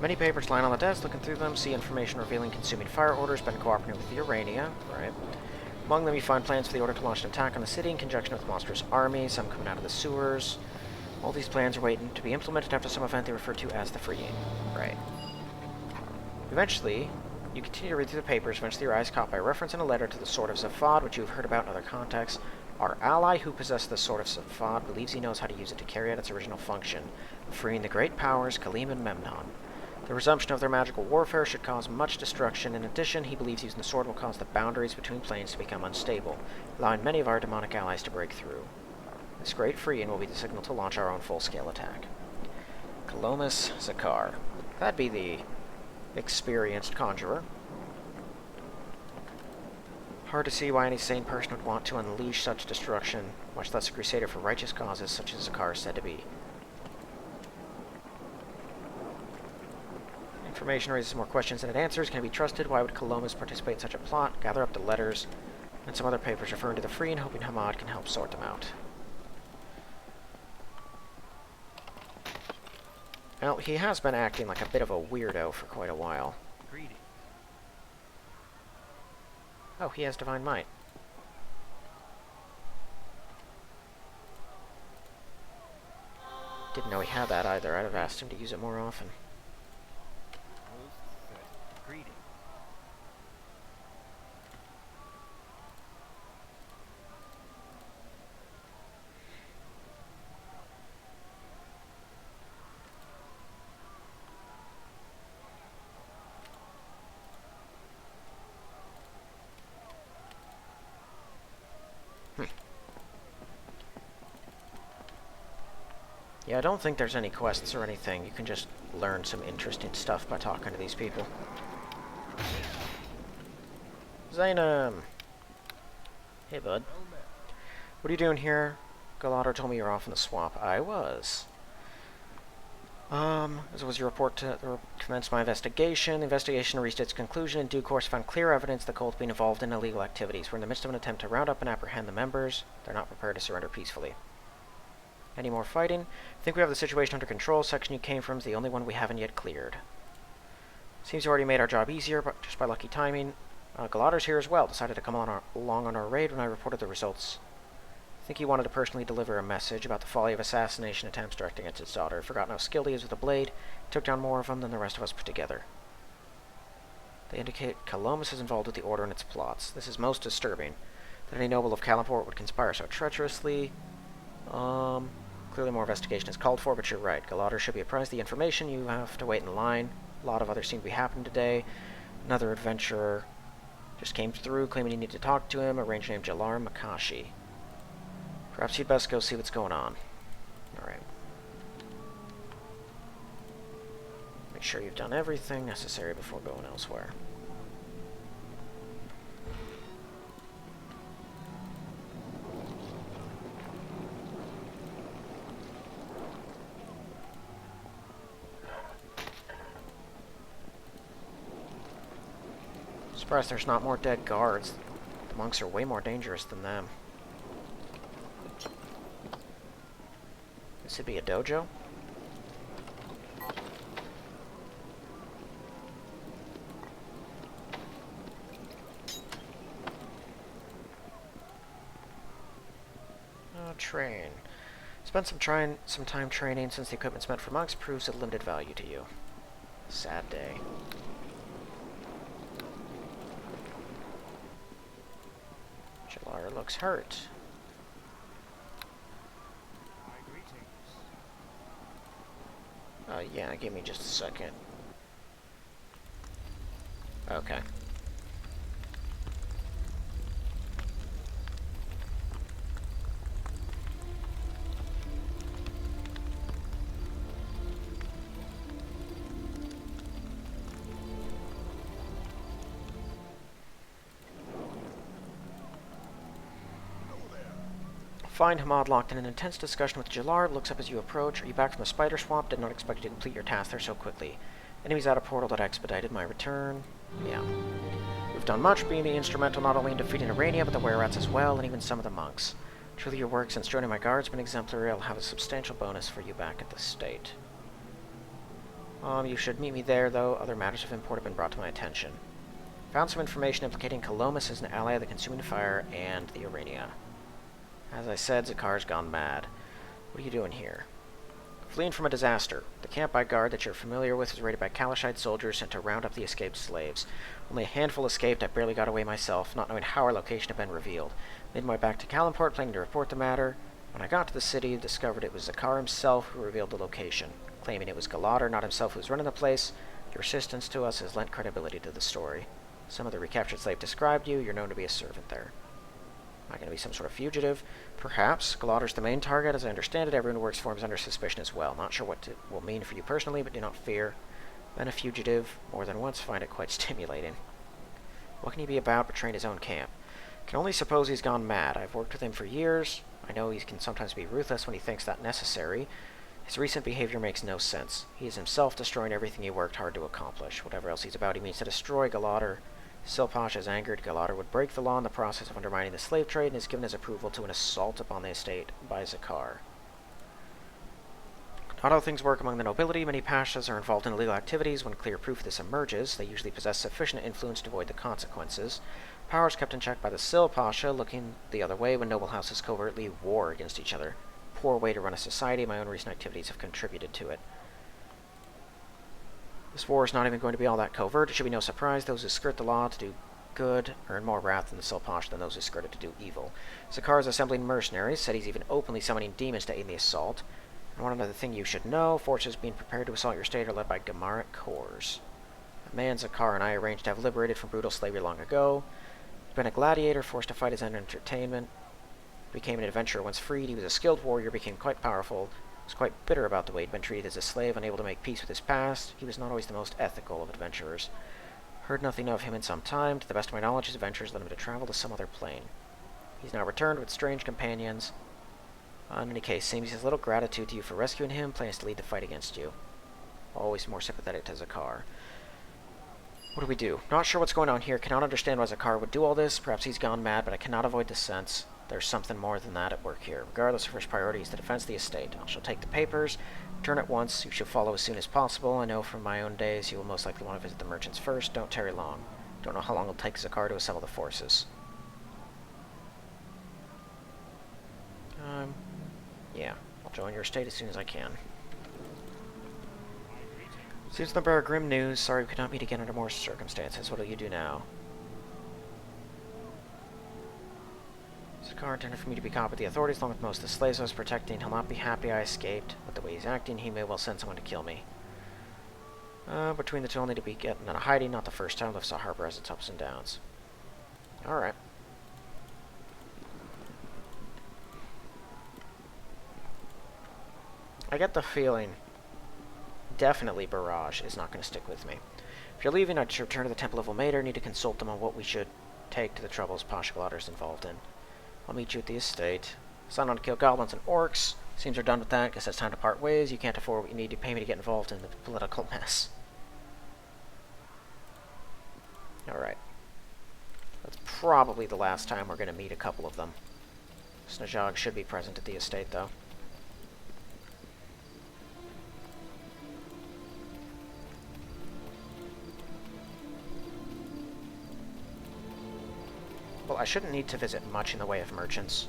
Speaker 1: Many papers lying on the desk, looking through them, see information revealing consuming fire orders, been cooperating with the Aranea. Right. Among them you find plans for the order to launch an attack on the city in conjunction with a monstrous army, some coming out of the sewers. All these plans are waiting to be implemented after some event they refer to as the Freeing. Right. Eventually, you continue to read through the papers. Eventually your eye is caught by a reference in a letter to the Sword of Zafad, which you have heard about in other contexts. Our ally who possessed the Sword of Zafad believes he knows how to use it to carry out its original function, freeing the great powers, Khalim and Memnon. The resumption of their magical warfare should cause much destruction. In addition, he believes using the sword will cause the boundaries between planes to become unstable, allowing many of our demonic allies to break through. This great freeing will be the signal to launch our own full-scale attack. Kalomis Zakar. That'd be the experienced conjurer. Hard to see why any sane person would want to unleash such destruction, much less a crusader for righteous causes such as Zakar is said to be. Information raises more questions than it answers. Can it be trusted? Why would Kalomis participate in such a plot? Gather up the letters and some other papers referring to the Free and hoping Hamad can help sort them out. Well, he has been acting like a bit of a weirdo for quite a while. Oh, he has Divine Might. Didn't know he had that either. I'd have asked him to use it more often. Yeah, I don't think there's any quests or anything. You can just learn some interesting stuff by talking to these people. Zainam! Hey, bud. What are you doing here? Galador told me you were off in the swamp. I was. As was your report to commence my investigation. The investigation reached its conclusion. In due course, found clear evidence the cult being involved in illegal activities. We're in the midst of an attempt to round up and apprehend the members. They're not prepared to surrender peacefully. Any more fighting? I think we have the situation under control. Section you came from is the only one we haven't yet cleared. Seems you already made our job easier, but just by lucky timing. Galador's here as well. Decided to come along on our raid when I reported the results. I think he wanted to personally deliver a message about the folly of assassination attempts directed against his daughter. Forgotten how skilled he is with a blade. Took down more of them than the rest of us put together. They indicate Kalomis is involved with the Order and its plots. This is most disturbing. That any noble of Kalimport would conspire so treacherously. Clearly more investigation is called for, but you're right. Galador should be apprised of the information. You have to wait in line. A lot of others seem to be happening today. Another adventurer just came through, claiming he needed to talk to him. A ranger named Jalar Makashi. Perhaps you'd best go see what's going on. Alright. Make sure you've done everything necessary before going elsewhere. Surprised there's not more dead guards. The monks are way more dangerous than them. This would be a dojo? Train. Spent some time training since the equipment's meant for monks proves of limited value to you. Sad day. Jalar looks hurt. Yeah, give me just a second. Okay. Find Hamad locked in an intense discussion with Jalar, looks up as you approach. Are you back from the spider swamp? Did not expect you to complete your task there so quickly. Enemies out of portal that expedited my return. Yeah. We've done much, being instrumental not only in defeating Aranea, but the were-rats as well, and even some of the monks. Truly your work since joining my guards has been exemplary. I'll have a substantial bonus for you back at the state. You should meet me there, though. Other matters of import have been brought to my attention. Found some information implicating Colomus as an ally of the Consuming Fire and the Aranea. As I said, Zakar's gone mad. What are you doing here? Fleeing from a disaster. The camp I guard that you're familiar with was raided by Kalashite soldiers sent to round up the escaped slaves. Only a handful escaped. I barely got away myself, not knowing how our location had been revealed. Made my way back to Kalimport, planning to report the matter. When I got to the city, discovered it was Zakar himself who revealed the location. Claiming it was Galadar, not himself, who was running the place. Your assistance to us has lent credibility to the story. Some of the recaptured slave described you. You're known to be a servant there. Am I going to be some sort of fugitive? Perhaps. Galadar's the main target. As I understand it, everyone who works for him is under suspicion as well. Not sure what it will mean for you personally, but do not fear. Been a fugitive more than once, find it quite stimulating. What can he be about betraying his own camp? Can only suppose he's gone mad. I've worked with him for years. I know he can sometimes be ruthless when he thinks that necessary. His recent behavior makes no sense. He is himself destroying everything he worked hard to accomplish. Whatever else he's about, he means to destroy Galadar. Silpash is angered. Galadar would break the law in the process of undermining the slave trade and has given his approval to an assault upon the estate by Zakar. Not how things work among the nobility. Many pashas are involved in illegal activities. When clear proof of this emerges, they usually possess sufficient influence to avoid the consequences. Power is kept in check by the Sil Pasha, looking the other way when noble houses covertly war against each other. Poor way to run a society. My own recent activities have contributed to it. This war is not even going to be all that covert. It should be no surprise. Those who skirt the law to do good earn more wrath in the Silpash than those who skirt it to do evil. Zakar is assembling mercenaries, said he's even openly summoning demons to aid in the assault. And one other thing you should know, forces being prepared to assault your state are led by Gamaric corps. The man Zakar and I arranged to have liberated from brutal slavery long ago. He'd been a gladiator, forced to fight his own entertainment. Became an adventurer once freed. He was a skilled warrior, became quite powerful. Was quite bitter about the way he'd been treated as a slave, unable to make peace with his past. He was not always the most ethical of adventurers. Heard nothing of him in some time. To the best of my knowledge, his adventures led him to travel to some other plane. He's now returned with strange companions. In any case, seems he has little gratitude to you for rescuing him, plans to lead the fight against you. Always more sympathetic to Zakar. What do we do? Not sure what's going on here. Cannot understand why Zakar would do all this. Perhaps he's gone mad, but I cannot avoid the sense there's something more than that at work here. Regardless, our first priority is the defense of the estate. I shall take the papers, return at once. You should follow as soon as possible. I know from my own days you will most likely want to visit the merchants first. Don't tarry long. Don't know how long it'll take Zakar to assemble the forces. Yeah. I'll join your estate as soon as I can. Seems the bearer grim news. Sorry we could not meet again under more circumstances. What will you do now? Zakar intended for me to be caught with the authorities along with most of the slaves I was protecting. He'll not be happy I escaped. With the way he's acting, he may well send someone to kill me. Between the two, I'll need to be getting out of hiding. Not the first time. Lifts a harbor has its ups and downs. Alright. I get the feeling definitely Barrage is not going to stick with me. If you're leaving, I'd return to the Temple of Ulmader. Need to consult them on what we should take to the troubles Pasha Galadar's involved in. I'll meet you at the estate. Sign on to kill goblins and orcs. Seems we're done with that. Guess it's time to part ways. You can't afford what you need to pay me to get involved in the political mess. Alright. That's probably the last time we're going to meet a couple of them. Snajog should be present at the estate, though. Well, I shouldn't need to visit much in the way of merchants.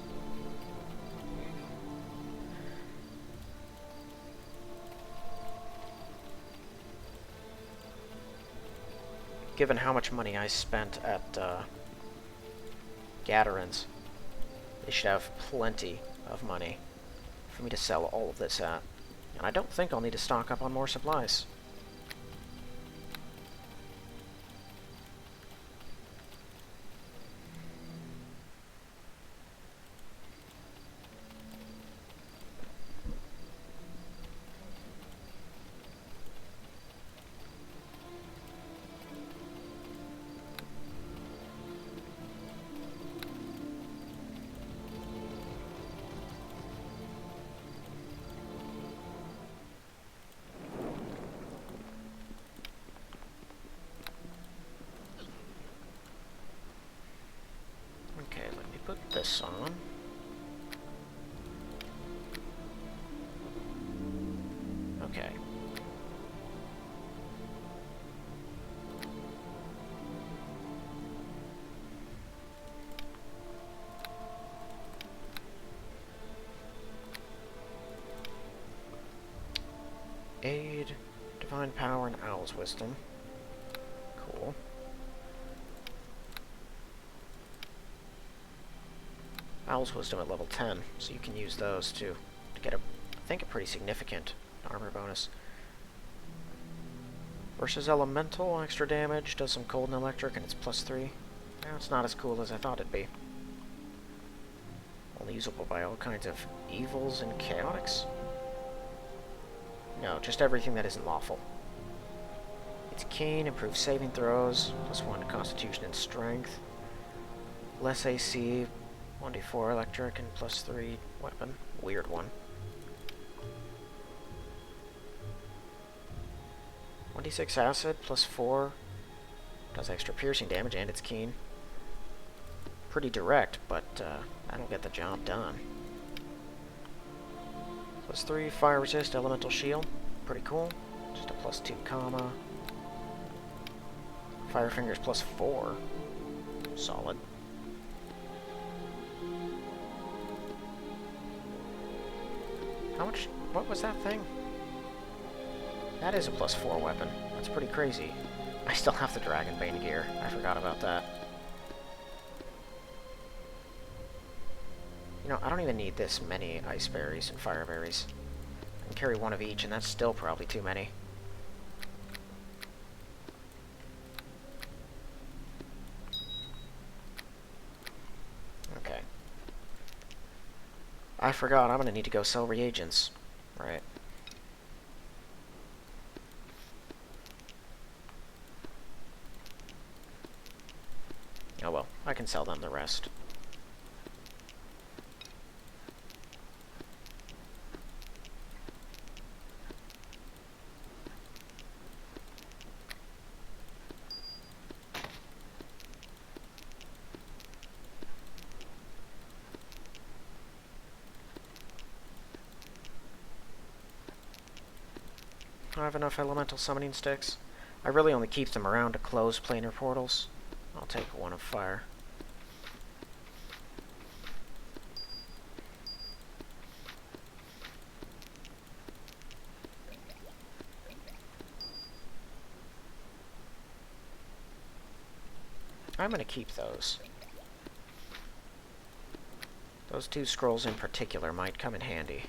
Speaker 1: Given how much money I spent at Gadarin's, they should have plenty of money for me to sell all of this at. And I don't think I'll need to stock up on more supplies. Okay, let me put this on. Okay. Aid, Divine Power, and Owl's Wisdom. Cool. Owl's Wisdom at level 10, so you can use those to get I think a pretty significant armor bonus. Versus Elemental, extra damage, does some cold and electric, and it's +3. Now it's not as cool as I thought it'd be. Only usable by all kinds of evils and chaotics? No, just everything that isn't lawful. It's keen, improves saving throws, +1 to Constitution and Strength. Less AC, 1d4 electric, and +3 weapon. Weird one. 1d6 acid, +4. Does extra piercing damage, and it's keen. Pretty direct, but that'll get the job done. +3 fire resist, elemental shield. Pretty cool. Just a +2 comma. Fire fingers +4. Solid. How much? What was that thing? That is a +4 weapon. That's pretty crazy. I still have the Dragonbane gear. I forgot about that. You know, I don't even need this many ice berries and fire berries. I can carry one of each, and that's still probably too many. Okay. I forgot, I'm gonna need to go sell reagents. Right. Oh well, I can sell them the rest. I have enough elemental summoning sticks. I really only keep them around to close planar portals. I'll take one of fire. I'm going to keep those. Those 2 scrolls in particular might come in handy.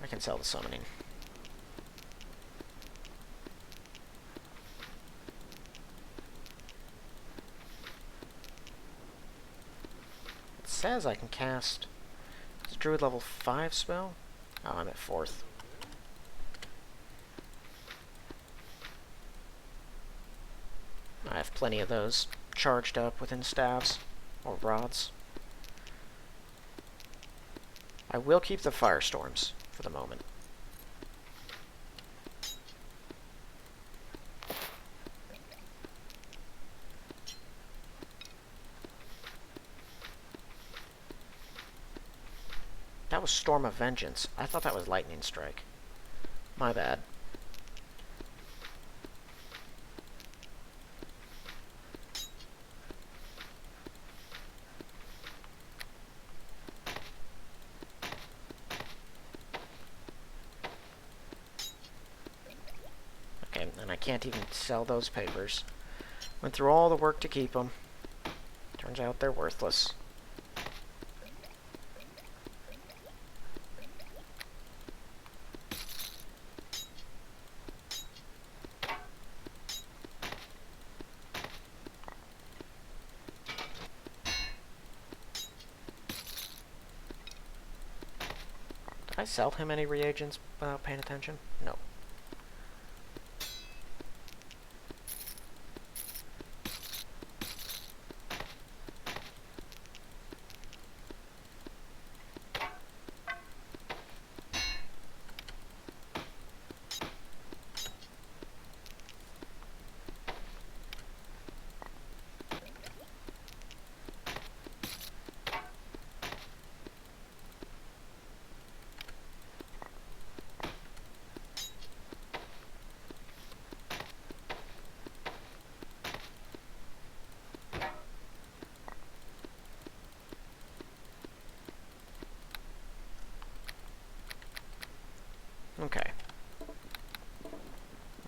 Speaker 1: I can sell the summoning. It says I can cast... It's a Druid level 5 spell? Oh, I'm at 4th. I have plenty of those charged up within staves, or rods. I will keep the firestorms for the moment. That was Storm of Vengeance. I thought that was Lightning Strike. My bad. Okay, and I can't even sell those papers. Went through all the work to keep them. Turns out they're worthless. Did I sell him any reagents without paying attention? No. Okay.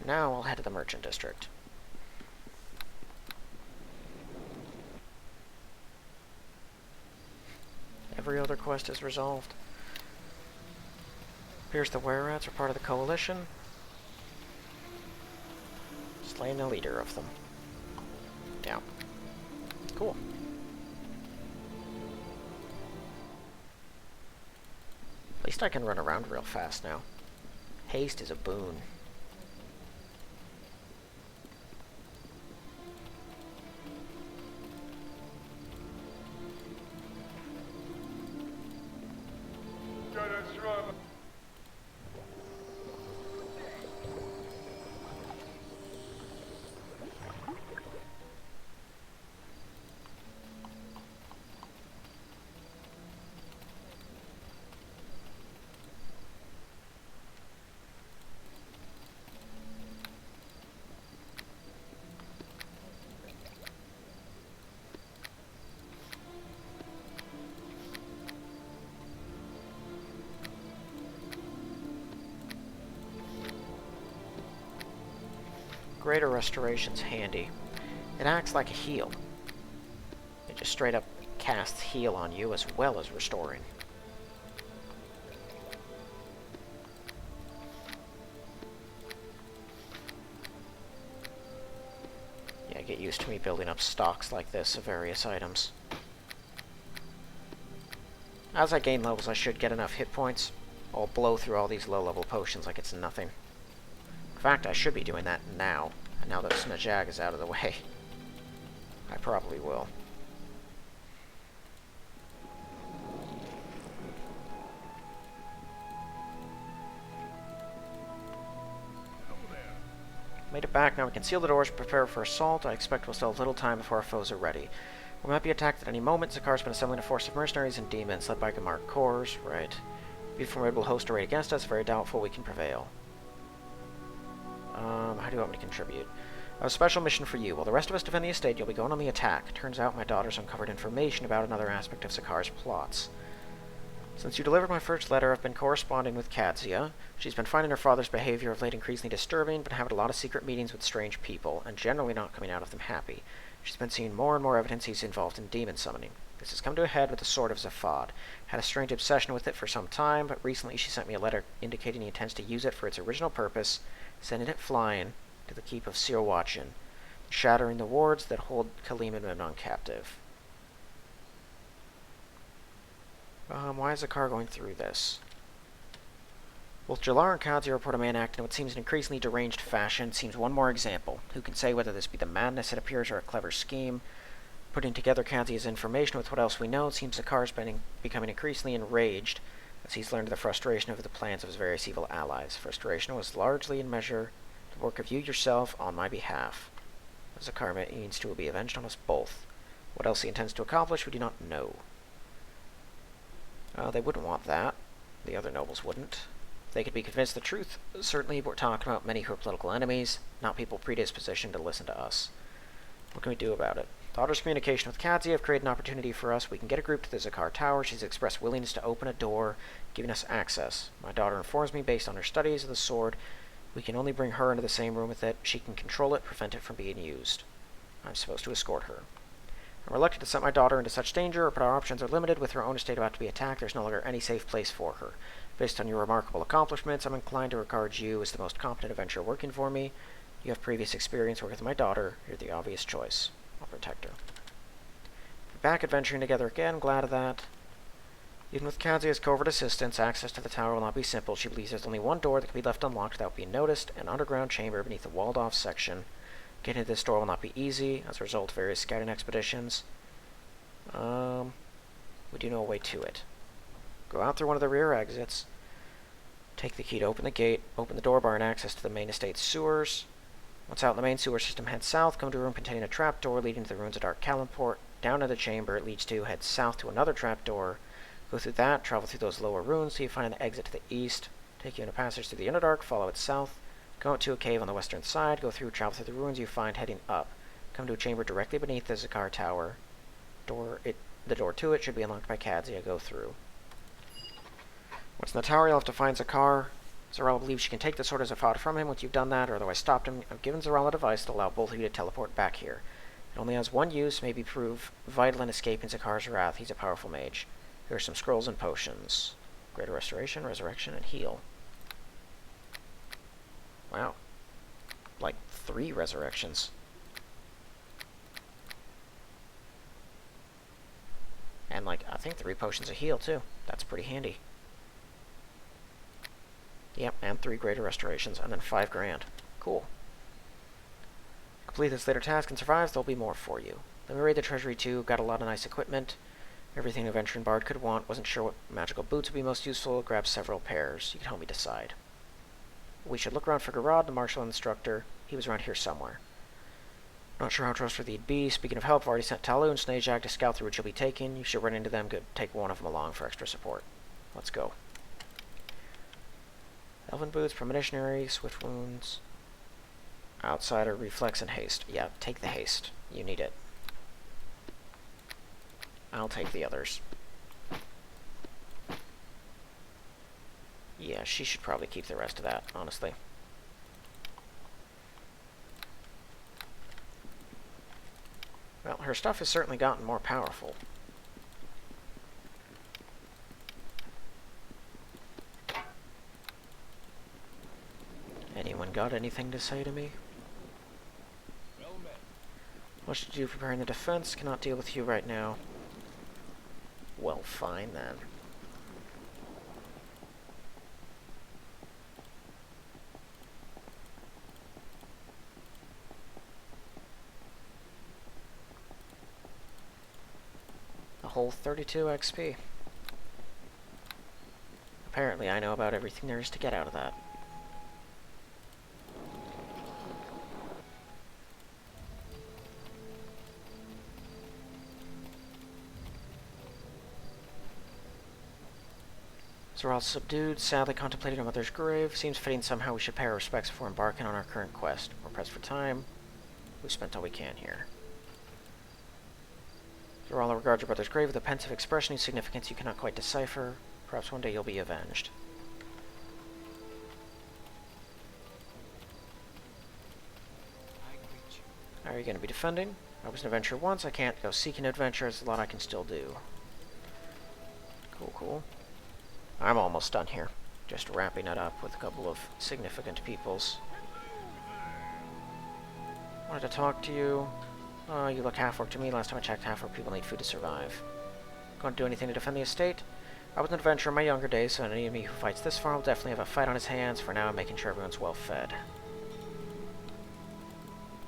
Speaker 1: Now I'll head to the Merchant District. Every other quest is resolved. Appears the Were-Rats are part of the Coalition. Slain the leader of them. Yeah. Cool. At least I can run around real fast now. Haste is a boon. Greater Restoration's handy. It acts like a heal. It just straight up casts heal on you as well as restoring. Yeah, get used to me building up stocks like this of various items. As I gain levels, I should get enough hit points. I'll blow through all these low-level potions like it's nothing. In fact, I should be doing that now. And now that Smajag is out of the way, I probably will. Made it back. Now we can seal the doors, prepare for assault. I expect we'll still have little time before our foes are ready. We might be attacked at any moment. Zakar's been assembling a force of mercenaries and demons led by Gamar Kors. Right. Be a formidable host arrayed against us. Very doubtful we can prevail. How do you want me to contribute? I have a special mission for you. While the rest of us defend the estate, you'll be going on the attack. Turns out my daughter's uncovered information about another aspect of Zakar's plots. Since you delivered my first letter, I've been corresponding with Kadzia. She's been finding her father's behavior of late increasingly disturbing, but having a lot of secret meetings with strange people, and generally not coming out of them happy. She's been seeing more and more evidence he's involved in demon summoning. This has come to a head with the Sword of Zaphod. Had a strange obsession with it for some time, but recently she sent me a letter indicating he intends to use it for its original purpose, sending it flying to the keep of Sirwachin, shattering the wards that hold Khalim and Memnon captive. Why is Zakar going through this? Both Jalar and Kadzia report a man acting in what seems an increasingly deranged fashion. Seems one more example. Who can say whether this be the madness it appears or a clever scheme? Putting together Kadzia's information with what else we know, it seems Zakar's becoming increasingly enraged as he's learned the frustration over the plans of his various evil allies. Frustration was largely in measure the work of you yourself on my behalf. Zakar means to be avenged on us both. What else he intends to accomplish, we do not know. They wouldn't want that. The other nobles wouldn't. They could be convinced of the truth. Certainly, we're talking about many who are political enemies, not people predispositioned to listen to us. What can we do about it? Daughter's communication with Kadzia have created an opportunity for us. We can get a group to the Zakar Tower. She's expressed willingness to open a door, giving us access. My daughter informs me, based on her studies of the sword, we can only bring her into the same room with it. She can control it, prevent it from being used. I'm supposed to escort her. I'm reluctant to set my daughter into such danger, but our options are limited. With her own estate about to be attacked, there's no longer any safe place for her. Based on your remarkable accomplishments, I'm inclined to regard you as the most competent adventurer working for me. You have previous experience working with my daughter. You're the obvious choice. I'll protect her. We're back adventuring together again. Glad of that. Even with Kadzia's covert assistance, access to the tower will not be simple. She believes there's only one door that can be left unlocked without being noticed, an underground chamber beneath a walled-off section. Getting to this door will not be easy, as a result of various scouting expeditions. We do know a way to it. Go out through one of the rear exits. Take the key to open the gate. Open the door bar and access to the main estate sewers. Once out in the main sewer system, head south. Come to a room containing a trapdoor leading to the ruins of Dark Kalimport. Down to the chamber it leads to. Head south to another trapdoor. Go through that. Travel through those lower ruins till you find an exit to the east. Take you in a passage through the Underdark. Follow it south. Go out to a cave on the western side. Go through. Travel through the ruins you find heading up. Come to a chamber directly beneath the Zakar Tower. The door to it should be unlocked by Kadzia. Go through. Once in the tower, you'll have to find Zakar. Zarella believes she can take the sword as a fodder from him once you've done that, or otherwise stopped him. I've given Zarella a device to allow both of you to teleport back here. It only has one use, maybe prove vital in escaping Zakar's wrath. He's a powerful mage. Here are some scrolls and potions. Greater Restoration, Resurrection, and Heal. Wow. Like 3 resurrections. And like, I think 3 potions of heal, too. That's pretty handy. Yep, and 3 greater restorations, and then 5 grand. Cool. Complete this later task and survives, there'll be more for you. Let me raid the treasury too, got a lot of nice equipment. Everything an adventuring bard could want, wasn't sure what magical boots would be most useful, grabbed several pairs. You can help me decide. We should look around for Garad, the martial instructor. He was around here somewhere. Not sure how trustworthy he'd be. Speaking of help, I've already sent Talu and Snajak to scout through what you'll be taking. You should run into them, good. Take one of them along for extra support. Let's go. Elven boots, premonitionary, swift wounds, outsider, reflex, and haste. Yeah, take the haste. You need it. I'll take the others. Yeah, she should probably keep the rest of that, honestly. Well, her stuff has certainly gotten more powerful. Anyone got anything to say to me? What should you do preparing the defense? Cannot deal with you right now. Well, fine then. A whole 32 XP. Apparently I know about everything there is to get out of that. So we're all subdued, sadly contemplating our mother's grave. Seems fitting somehow we should pay our respects before embarking on our current quest. We're pressed for time. We've spent all we can here. Zarala regards your brother's grave with a pensive expression whose significance you cannot quite decipher. Perhaps one day you'll be avenged. How are you going to be defending? I was an adventurer once. I can't go seeking adventure. There's a lot I can still do. Cool, cool. I'm almost done here. Just wrapping it up with a couple of significant peoples. Wanted to talk to you. You look half-orc to me. Last time I checked, half-orc people need food to survive. Going to do anything to defend the estate? I was an adventurer in my younger days, so any of me who fights this far will definitely have a fight on his hands. For now, I'm making sure everyone's well fed.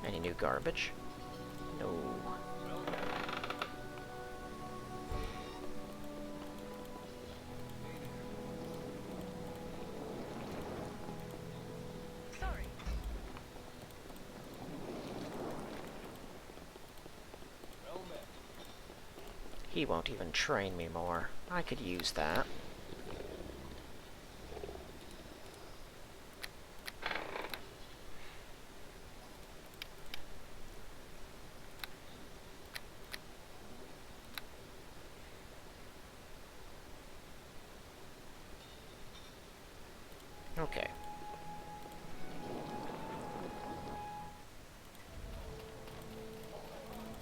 Speaker 1: Any new garbage? No. He won't even train me more. I could use that. Okay.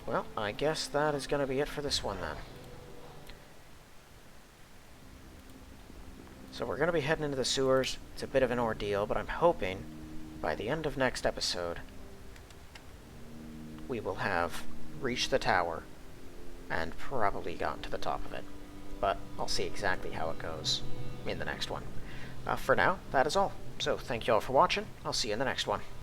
Speaker 1: Well, I guess that is going to be it for this one, then. So we're going to be heading into the sewers. It's a bit of an ordeal, but I'm hoping by the end of next episode, we will have reached the tower and probably gotten to the top of it. But I'll see exactly how it goes in the next one. For now, that is all. So thank you all for watching. I'll see you in the next one.